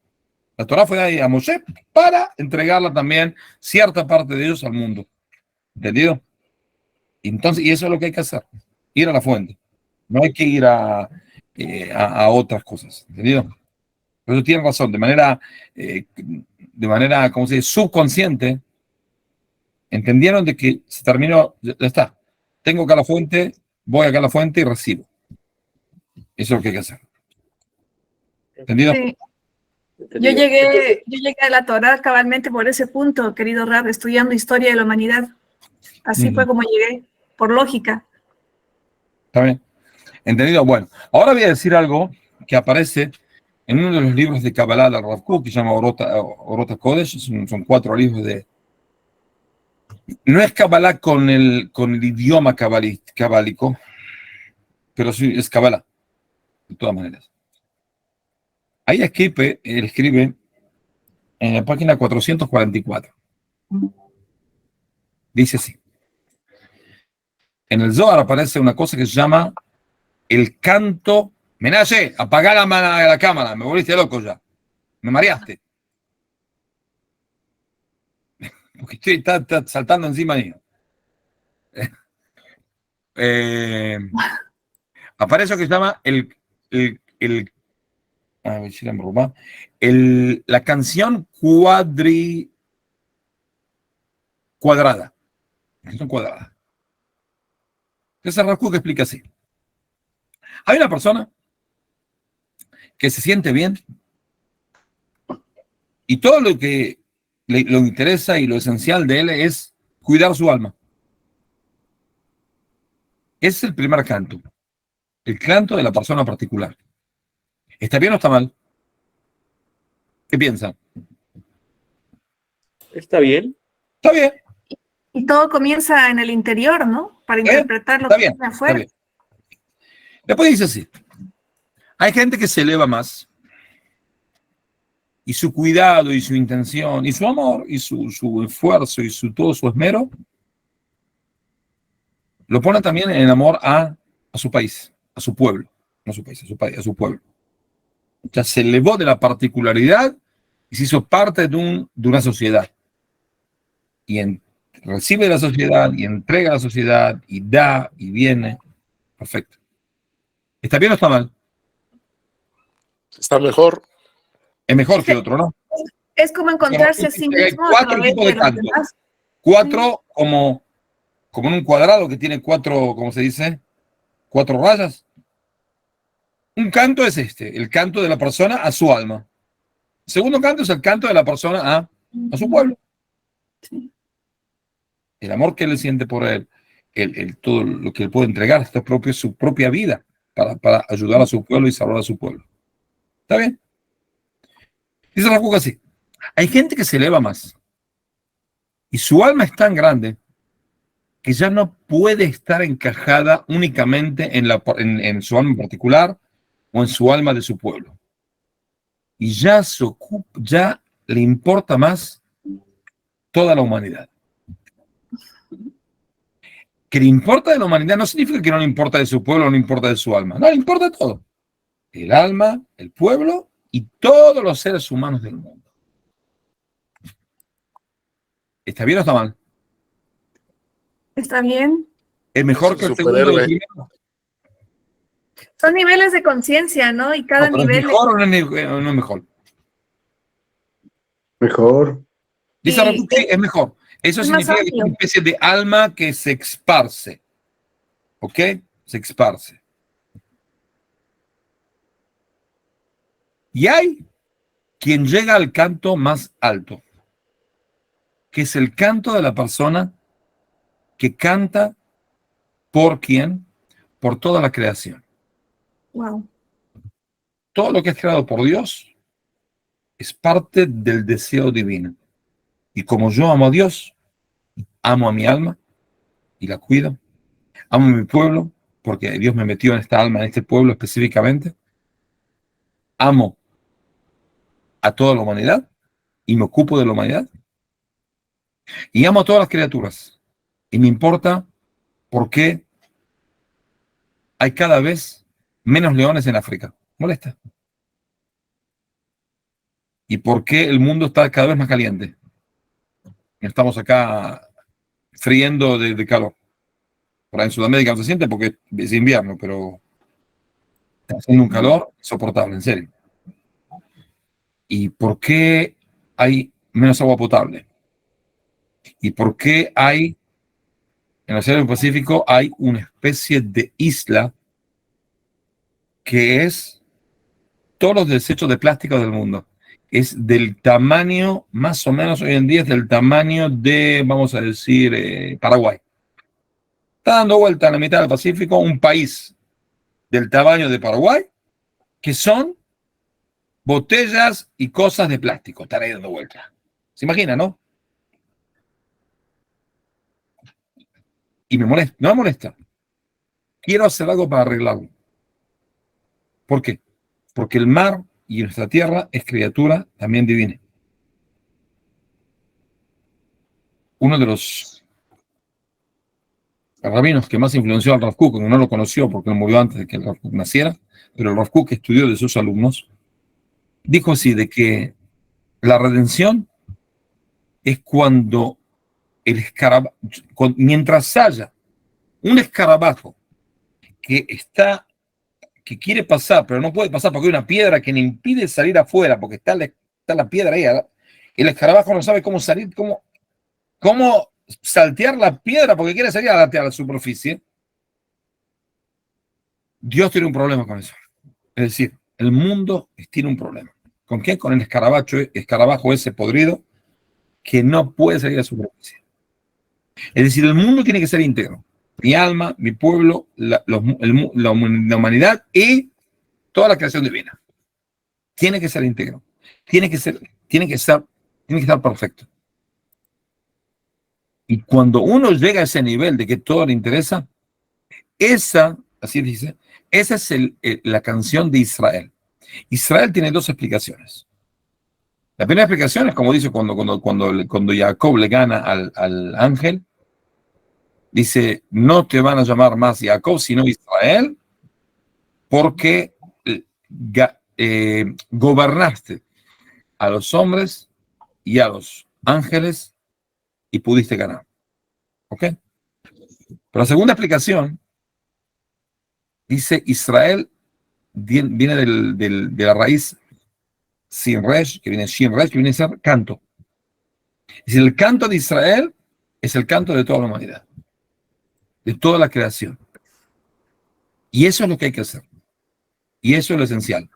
La Torah fue ahí a Moshe para entregarla también cierta parte de ellos al mundo. ¿Entendido? Entonces, y eso es lo que hay que hacer. Ir a la fuente. No hay que ir a otras cosas. ¿Entendido? Pero tienen razón. De manera, ¿cómo se dice? Subconsciente, entendieron de que se terminó, ya está. Tengo acá la fuente, voy acá a la fuente y recibo. Eso es lo que hay que hacer. ¿Entendido? Sí. Yo llegué a la Torá cabalmente por ese punto, querido Rab, estudiando historia de la humanidad. Así fue como llegué, por lógica. ¿Está bien? ¿Entendido? Bueno, ahora voy a decir algo que aparece en uno de los libros de Kabbalah del Rav Kook, que se llama Orota Kodesh. Son 4 libros de... No es Kabbalah con el idioma cabálico, pero sí es Kabbalah, de todas maneras. Ahí él escribe en la página 444. Dice así. En el Zohar aparece una cosa que se llama el canto. Menaje, apagá la cámara, me volviste loco ya. Me mareaste. Porque está saltando encima mío. Aparece lo que se llama la canción cuadrada. Son cuadradas. Entonces Rav Kook explica así. Hay una persona que se siente bien y todo lo que lo interesa y lo esencial de él es cuidar su alma. Ese es el primer canto. El canto de la persona particular. ¿Está bien o está mal? ¿Qué piensan? ¿Está bien? Está bien. Y todo comienza en el interior, ¿no? Para interpretar lo que viene afuera. Está bien. Después dice así. Hay gente que se eleva más y su cuidado y su intención y su amor y su esfuerzo y todo su esmero lo pone también en amor a su país, a su pueblo. No a su país, a su país, a su pueblo. Ya se elevó de la particularidad y se hizo parte de una sociedad. Y recibe de la sociedad y entrega a la sociedad y da y viene. Perfecto. ¿Está bien o está mal? Está mejor. Es mejor que otro, ¿no? Es como encontrarse a sí mismo. Hay 4 tipos de canto. 4 como en un cuadrado que tiene 4, ¿cómo se dice? 4 rayas. Un canto es el canto de la persona a su alma. El segundo canto es el canto de la persona a su pueblo. Sí. El amor que él siente por él, todo lo que él puede entregar, su propia vida para ayudar a su pueblo y salvar a su pueblo. ¿Está bien? Dice Rav Kook así. Hay gente que se eleva más y su alma es tan grande que ya no puede estar encajada únicamente en su alma en particular o en su alma de su pueblo. Y ya le importa más toda la humanidad. Que le importa de la humanidad no significa que no le importa de su pueblo, no le importa de su alma. No, le importa todo. El alma, el pueblo y todos los seres humanos del mundo. ¿Está bien o está mal? ¿Está bien? Es mejor que el segundo y el primero. Son niveles de conciencia, ¿no? Y cada nivel... ¿Es mejor o no es mejor? Mejor. Dice Rav Kook, sí, es mejor. Eso significa que es una especie de alma que se esparce. ¿Ok? Se esparce. Y hay quien llega al canto más alto, que es el canto de la persona que canta por quién, por toda la creación. Wow. Todo lo que es creado por Dios es parte del deseo divino. Y como yo amo a Dios, amo a mi alma y la cuido. Amo a mi pueblo porque Dios me metió en esta alma, en este pueblo específicamente. Amo a toda la humanidad y me ocupo de la humanidad. Y amo a todas las criaturas. Y me importa por qué hay cada vez menos leones en África. Molesta. ¿Y por qué el mundo está cada vez más caliente? Estamos acá friendo de calor. Por ahí en Sudamérica no se siente porque es invierno, pero está haciendo un calor insoportable, en serio. ¿Y por qué hay menos agua potable? ¿Y por qué hay, en el Océano Pacífico, hay una especie de isla que es todos los desechos de plástico del mundo? Es del tamaño, más o menos hoy en día, es del tamaño de, vamos a decir, Paraguay. Está dando vuelta en la mitad del Pacífico un país del tamaño de Paraguay, que son botellas y cosas de plástico. Están ahí dando vuelta. ¿Se imagina, no? Y me molesta, no me molesta. Quiero hacer algo para arreglarlo. ¿Por qué? Porque el mar y nuestra tierra es criatura también divina. Uno de los rabinos que más influenció al Rav Kook, que no lo conoció porque él murió antes de que el Rav Kook naciera, pero el Rav Kook estudió de sus alumnos, dijo así, de que la redención es cuando el escarabajo, mientras haya un escarabajo que quiere pasar, pero no puede pasar porque hay una piedra que le impide salir afuera, porque está la piedra ahí. El escarabajo no sabe cómo salir, cómo saltear la piedra porque quiere salir a la superficie, Dios tiene un problema con eso. Es decir, el mundo tiene un problema. ¿Con qué? Con el escarabajo ese podrido que no puede salir a la superficie. Es decir, el mundo tiene que ser íntegro. Mi alma, mi pueblo, la humanidad y toda la creación divina. Tiene que ser íntegro. Tiene que estar perfecto. Y cuando uno llega a ese nivel de que todo le interesa, así dice, esa es la canción de Israel. Israel tiene dos explicaciones. La primera explicación es como dice cuando Jacob le gana al ángel, dice, no te van a llamar más Jacob, sino Israel, porque gobernaste a los hombres y a los ángeles y pudiste ganar. ¿Ok? Pero la segunda explicación dice Israel viene de la raíz sin resh, que viene shin resh, que viene a ser canto. Es decir, el canto de Israel es el canto de toda la humanidad, de toda la creación. Y eso es lo que hay que hacer. Y eso es lo esencial.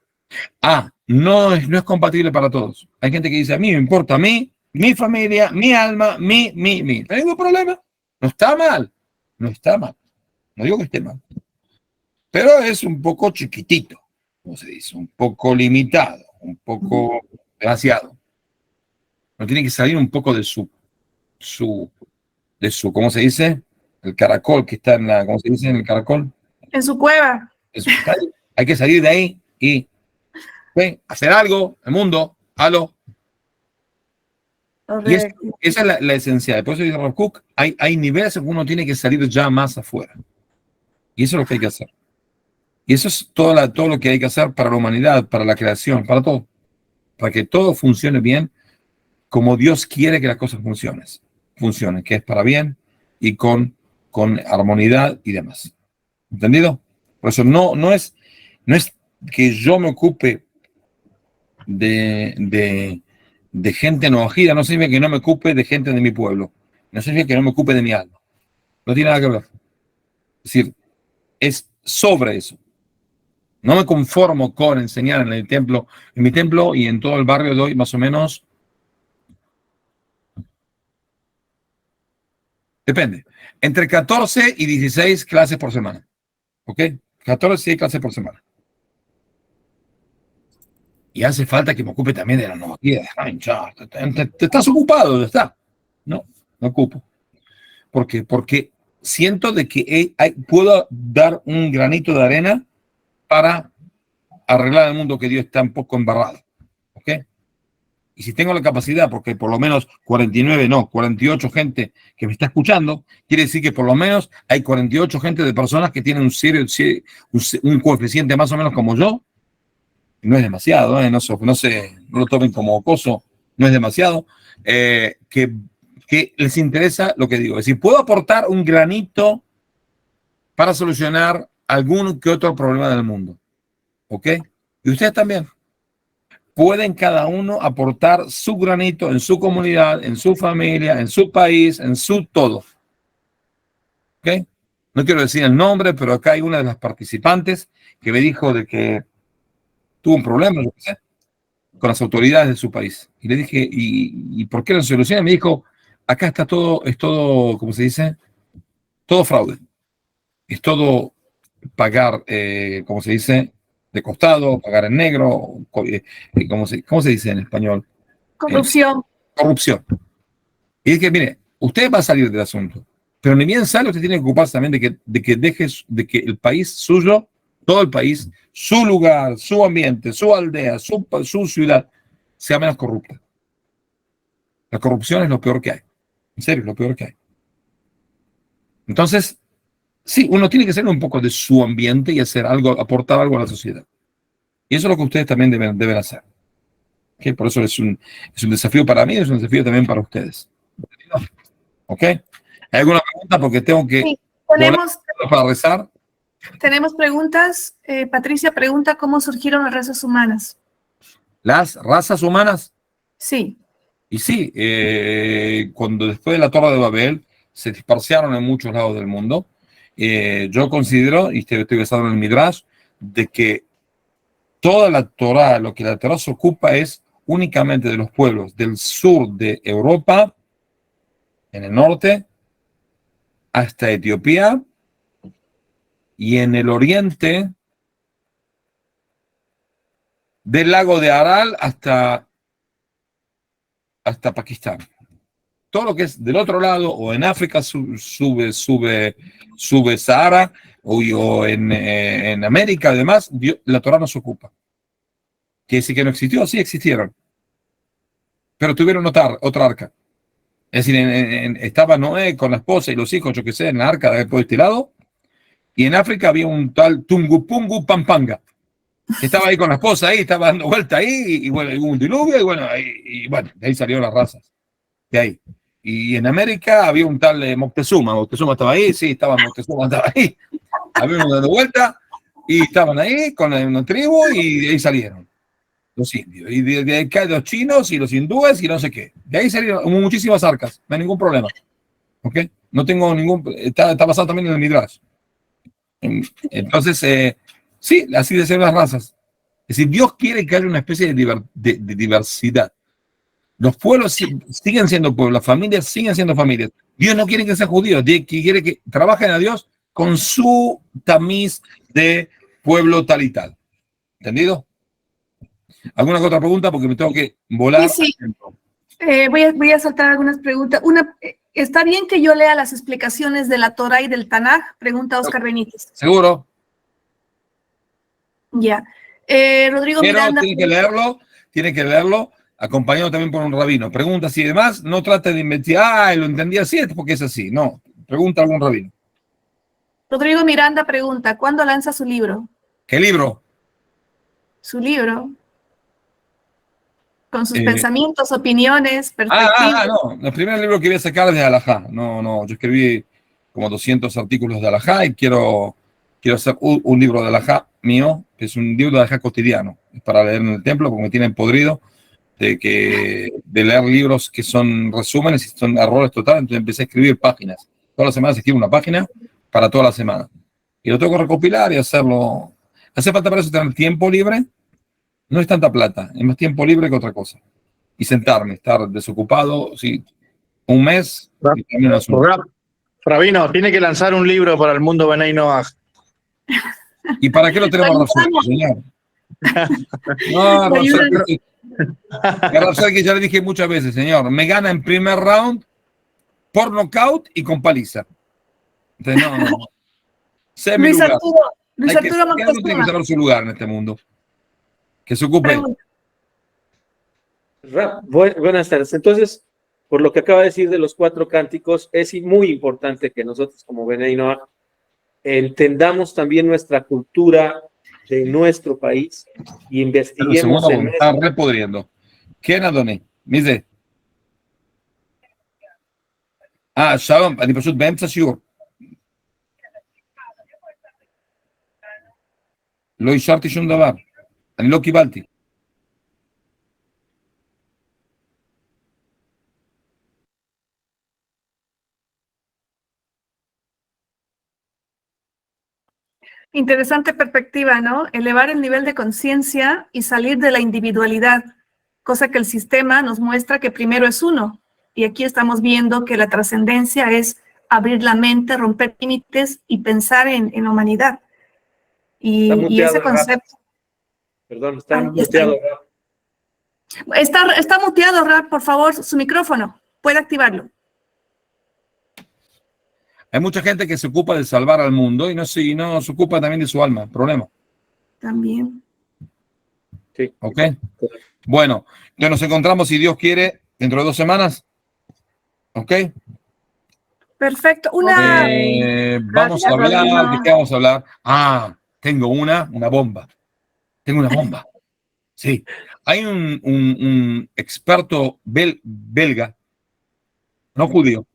No es compatible para todos. Hay gente que dice, a mí me importa, a mí, mi familia, mi alma, mi. No hay ningún problema. No está mal. No está mal. No digo que esté mal. Pero es un poco chiquitito, como se dice, un poco limitado, un poco demasiado. No tiene que salir un poco de su, ¿cómo se dice? El caracol que está ¿cómo se dice en el caracol? En su cueva. Hay que salir de ahí y hacer algo, el mundo, halo. Y esa es la esencial. Por eso dice Rav Kook, hay niveles en que uno tiene que salir ya más afuera. Y eso es lo que hay que hacer. Y eso es todo lo que hay que hacer para la humanidad, para la creación, para todo. Para que todo funcione bien como Dios quiere que las cosas funcionen, que es para bien y con armonía y demás. ¿Entendido? Por eso no es que yo me ocupe de gente enojida, no significa que no me ocupe de gente de mi pueblo, no significa que no me ocupe de mi alma. No tiene nada que ver. Es decir, es sobre eso. No me conformo con enseñar en mi templo y en todo el barrio doy más o menos, depende, entre 14 y 16 clases por semana. ¿Ok? 14 y 16 clases por semana. Y hace falta que me ocupe también de la novia. Te estás ocupado, ya está. No ocupo. ¿Por qué? Porque siento de que puedo dar un granito de arena para arreglar el mundo que Dios está un poco embarrado. ¿Ok? Y si tengo la capacidad, porque por lo menos 48 gente que me está escuchando, quiere decir que por lo menos hay 48 gente de personas que tienen un coeficiente más o menos como yo. No es demasiado, no lo tomen como acoso, no es demasiado, que les interesa lo que digo. Es decir, puedo aportar un granito para solucionar algún que otro problema del mundo. ¿Ok? Y ustedes también pueden cada uno aportar su granito en su comunidad, en su familia, en su país, en su todo. ¿Ok? No quiero decir el nombre, pero acá hay una de las participantes que me dijo de que tuvo un problema, yo qué sé, con las autoridades de su país. Y le dije, ¿y por qué no se soluciona? Me dijo, acá es todo, ¿cómo se dice? Todo fraude. Es todo pagar, ¿cómo se dice? De costado, pagar en negro, ¿cómo se dice en español? Corrupción. Corrupción. Y es que, mire, usted va a salir del asunto, pero ni bien sale, usted tiene que ocuparse también de que el país suyo, todo el país, su lugar, su ambiente, su aldea, su ciudad, sea menos corrupta. La corrupción es lo peor que hay. En serio, es lo peor que hay. Entonces, sí, uno tiene que salir un poco de su ambiente y hacer algo, aportar algo a la sociedad. Y eso es lo que ustedes también deben hacer. ¿Okay? Por eso es un desafío para mí, es un desafío también para ustedes. ¿Ok? ¿Hay alguna pregunta? Porque tengo que... Sí, para rezar. Tenemos preguntas. Patricia pregunta cómo surgieron las razas humanas. ¿Las razas humanas? Sí. Y sí, cuando después de la Torre de Babel se dispersaron en muchos lados del mundo, yo considero, y estoy basado en el Midrash, de que toda la Torah, lo que la Torah se ocupa es únicamente de los pueblos del sur de Europa, en el norte, hasta Etiopía, y en el oriente, del lago de Aral hasta Pakistán. Todo lo que es del otro lado, o en África sube Sahara, o en América, además, la Torah no se ocupa. ¿Quiere decir que no existió? Sí existieron. Pero tuvieron otra arca. Es decir, estaba Noé con la esposa y los hijos, yo qué sé, en la arca de todo este lado. Y en África había un tal Tungupungu Pampanga, que estaba ahí con la esposa, ahí estaba dando vuelta ahí, y bueno, hubo un diluvio, y bueno, de ahí salieron las razas. De ahí. Y en América había un tal Moctezuma. Moctezuma estaba ahí, sí, Moctezuma estaba ahí. Había uno dando vuelta, y estaban ahí con una tribu, y de ahí salieron los indios. Y de ahí caen los chinos y los hindúes y no sé qué. De ahí salieron muchísimas arcas, no hay ningún problema. ¿Ok? No tengo ningún... Está basado también en el Midrash. Entonces, sí, así de ser las razas. Es decir, Dios quiere que haya una especie de diversidad. Los pueblos siguen siendo pueblos, las familias siguen siendo familias. Dios no quiere que sean judíos, quiere que trabajen a Dios con su tamiz de pueblo tal y tal. ¿Entendido? ¿Alguna otra pregunta? Porque me tengo que volar. Sí, sí. Voy a saltar algunas preguntas. ¿Está bien que yo lea las explicaciones de la Torah y del Tanaj? Pregunta Oscar Benítez. ¿Seguro? Ya. Rodrigo Pero Miranda. tiene que leerlo acompañado también por un rabino. Preguntas y demás, no trate de investigar, lo entendí así, es porque es así. No, pregunta a algún rabino. Rodrigo Miranda pregunta, ¿cuándo lanza su libro? ¿Qué libro? Su libro. Con sus pensamientos, opiniones, perspectivas. No. El primer libro que voy a sacar es de Halajá. No. Yo escribí como 200 artículos de Halajá y quiero hacer un libro de Halajá mío, que es un libro de Halajá cotidiano. Es para leer en el templo porque me tienen podrido de leer libros que son resúmenes y son errores totales. Entonces empecé a escribir páginas. Todas las semanas escribo una página para toda la semana. Y lo tengo que recopilar y hacerlo. Hace falta para eso tener tiempo libre. No es tanta plata, es más tiempo libre que otra cosa. Y sentarme, estar desocupado, sí, un mes. Rabino, tiene que lanzar un libro para el mundo Benay Noach. ¿Y para qué lo tenemos resuelto, señor? No, que ya le dije muchas veces, señor, me gana en primer round por knockout y con paliza. Entonces, no. Sé mi lugar. Luis Arturo Moctezuma tiene que saber su lugar en este mundo. Que se ocupe. Buenas tardes. Entonces, por lo que acaba de decir de los 4 cánticos, es muy importante que nosotros como Benay Noach entendamos también nuestra cultura de nuestro país y investiguemos. Me está repodriendo. ¿Quién adoné? Mize. שלום, אני פשוט באמצע שיעור. לא אישרתי שום דבר. אני לא קיבלתי. Interesante perspectiva, ¿no? Elevar el nivel de conciencia y salir de la individualidad, cosa que el sistema nos muestra que primero es uno. Y aquí estamos viendo que la trascendencia es abrir la mente, romper límites y pensar en humanidad. Y ese concepto... Perdón, está muteado. Está muteado, Rab, por favor, su micrófono. Puede activarlo. Hay mucha gente que se ocupa de salvar al mundo y no se ocupa también de su alma. Problema. También. Sí. ¿Ok? Bueno, ya nos encontramos, si Dios quiere, dentro de 2 semanas. ¿Ok? Perfecto. Vamos a hablar, ¿de qué vamos a hablar? Tengo una bomba. Tengo una bomba. Sí. Hay un experto belga, no judío,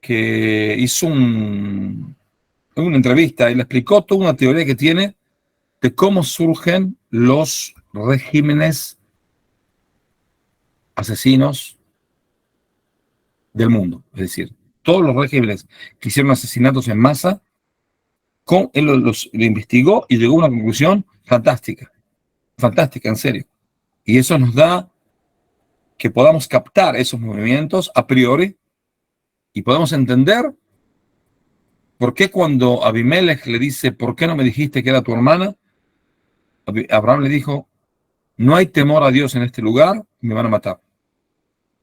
que hizo una entrevista y le explicó toda una teoría que tiene de cómo surgen los regímenes asesinos del mundo. Es decir, todos los regímenes que hicieron asesinatos en masa, él lo investigó y llegó a una conclusión fantástica. Fantástica, en serio. Y eso nos da que podamos captar esos movimientos a priori y podemos entender por qué cuando Abimelech le dice, ¿por qué no me dijiste que era tu hermana? Abraham le dijo, no hay temor a Dios en este lugar, me van a matar.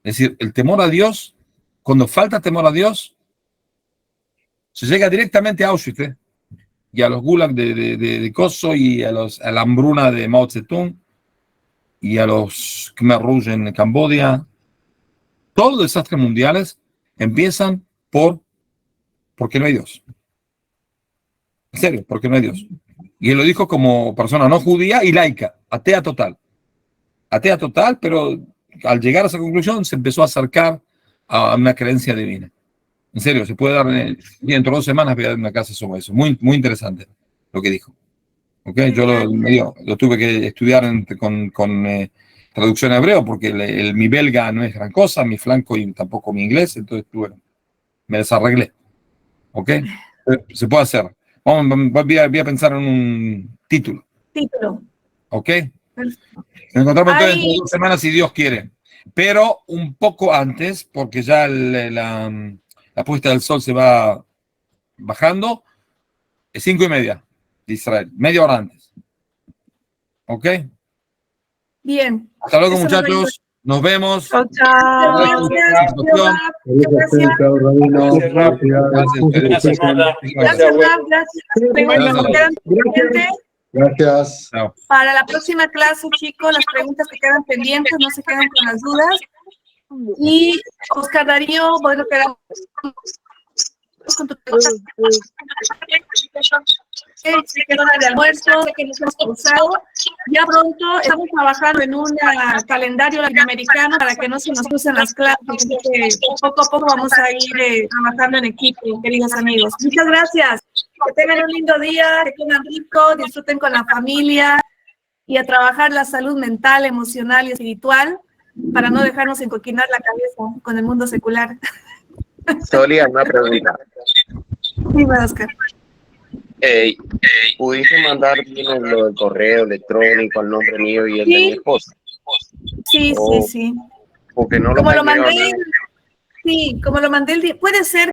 Es decir, el temor a Dios, cuando falta temor a Dios, se llega directamente a Auschwitz, y a los gulag de Kosovo, y a la hambruna de Mao Zedong, y a los Khmer Rouge en Camboya. Todos los desastres mundiales empiezan porque no hay Dios. En serio, porque no hay Dios. Y él lo dijo como persona no judía y laica, atea total. Atea total, pero al llegar a esa conclusión se empezó a acercar a una creencia divina. En serio, se puede dar dentro de 2 semanas, voy a dar una clase sobre eso. Muy, muy interesante lo que dijo. ¿Okay? Yo lo tuve que estudiar con traducción a hebreo, porque mi belga no es gran cosa, mi flanco y tampoco mi inglés, entonces bueno, me desarreglé. ¿Ok? Se puede hacer. Voy a pensar en un título. ¿Ok? Nos encontramos entonces en 2 semanas si Dios quiere. Pero un poco antes, porque ya la puesta del sol se va bajando, es 5:30 de Israel, media hora antes. ¿Ok? Bien. Hasta luego, muchachos. Nos vemos. Chao. Gracias. Para la próxima clase, chicos, las preguntas que quedan pendientes, no se queden con las dudas. Y Oscar Darío, bueno, quedamos con tu pregunta. Se quedó de almuerzo, sé que nos hemos cruzado. Ya pronto estamos trabajando en un calendario latinoamericano para que no se nos crucen las clases. Así que poco a poco vamos a ir trabajando en equipo, queridos amigos. Muchas gracias. Que tengan un lindo día, que coman rico, disfruten con la familia y a trabajar la salud mental, emocional y espiritual para no dejarnos encoquinar la cabeza con el mundo secular. Solia, una pregunta. Dime, Oscar. ¿Pudiste mandar bien lo del correo electrónico, el nombre mío y el de mi esposa? Sí. Porque no Como lo mandé, nada. sí, como lo mandé puede ser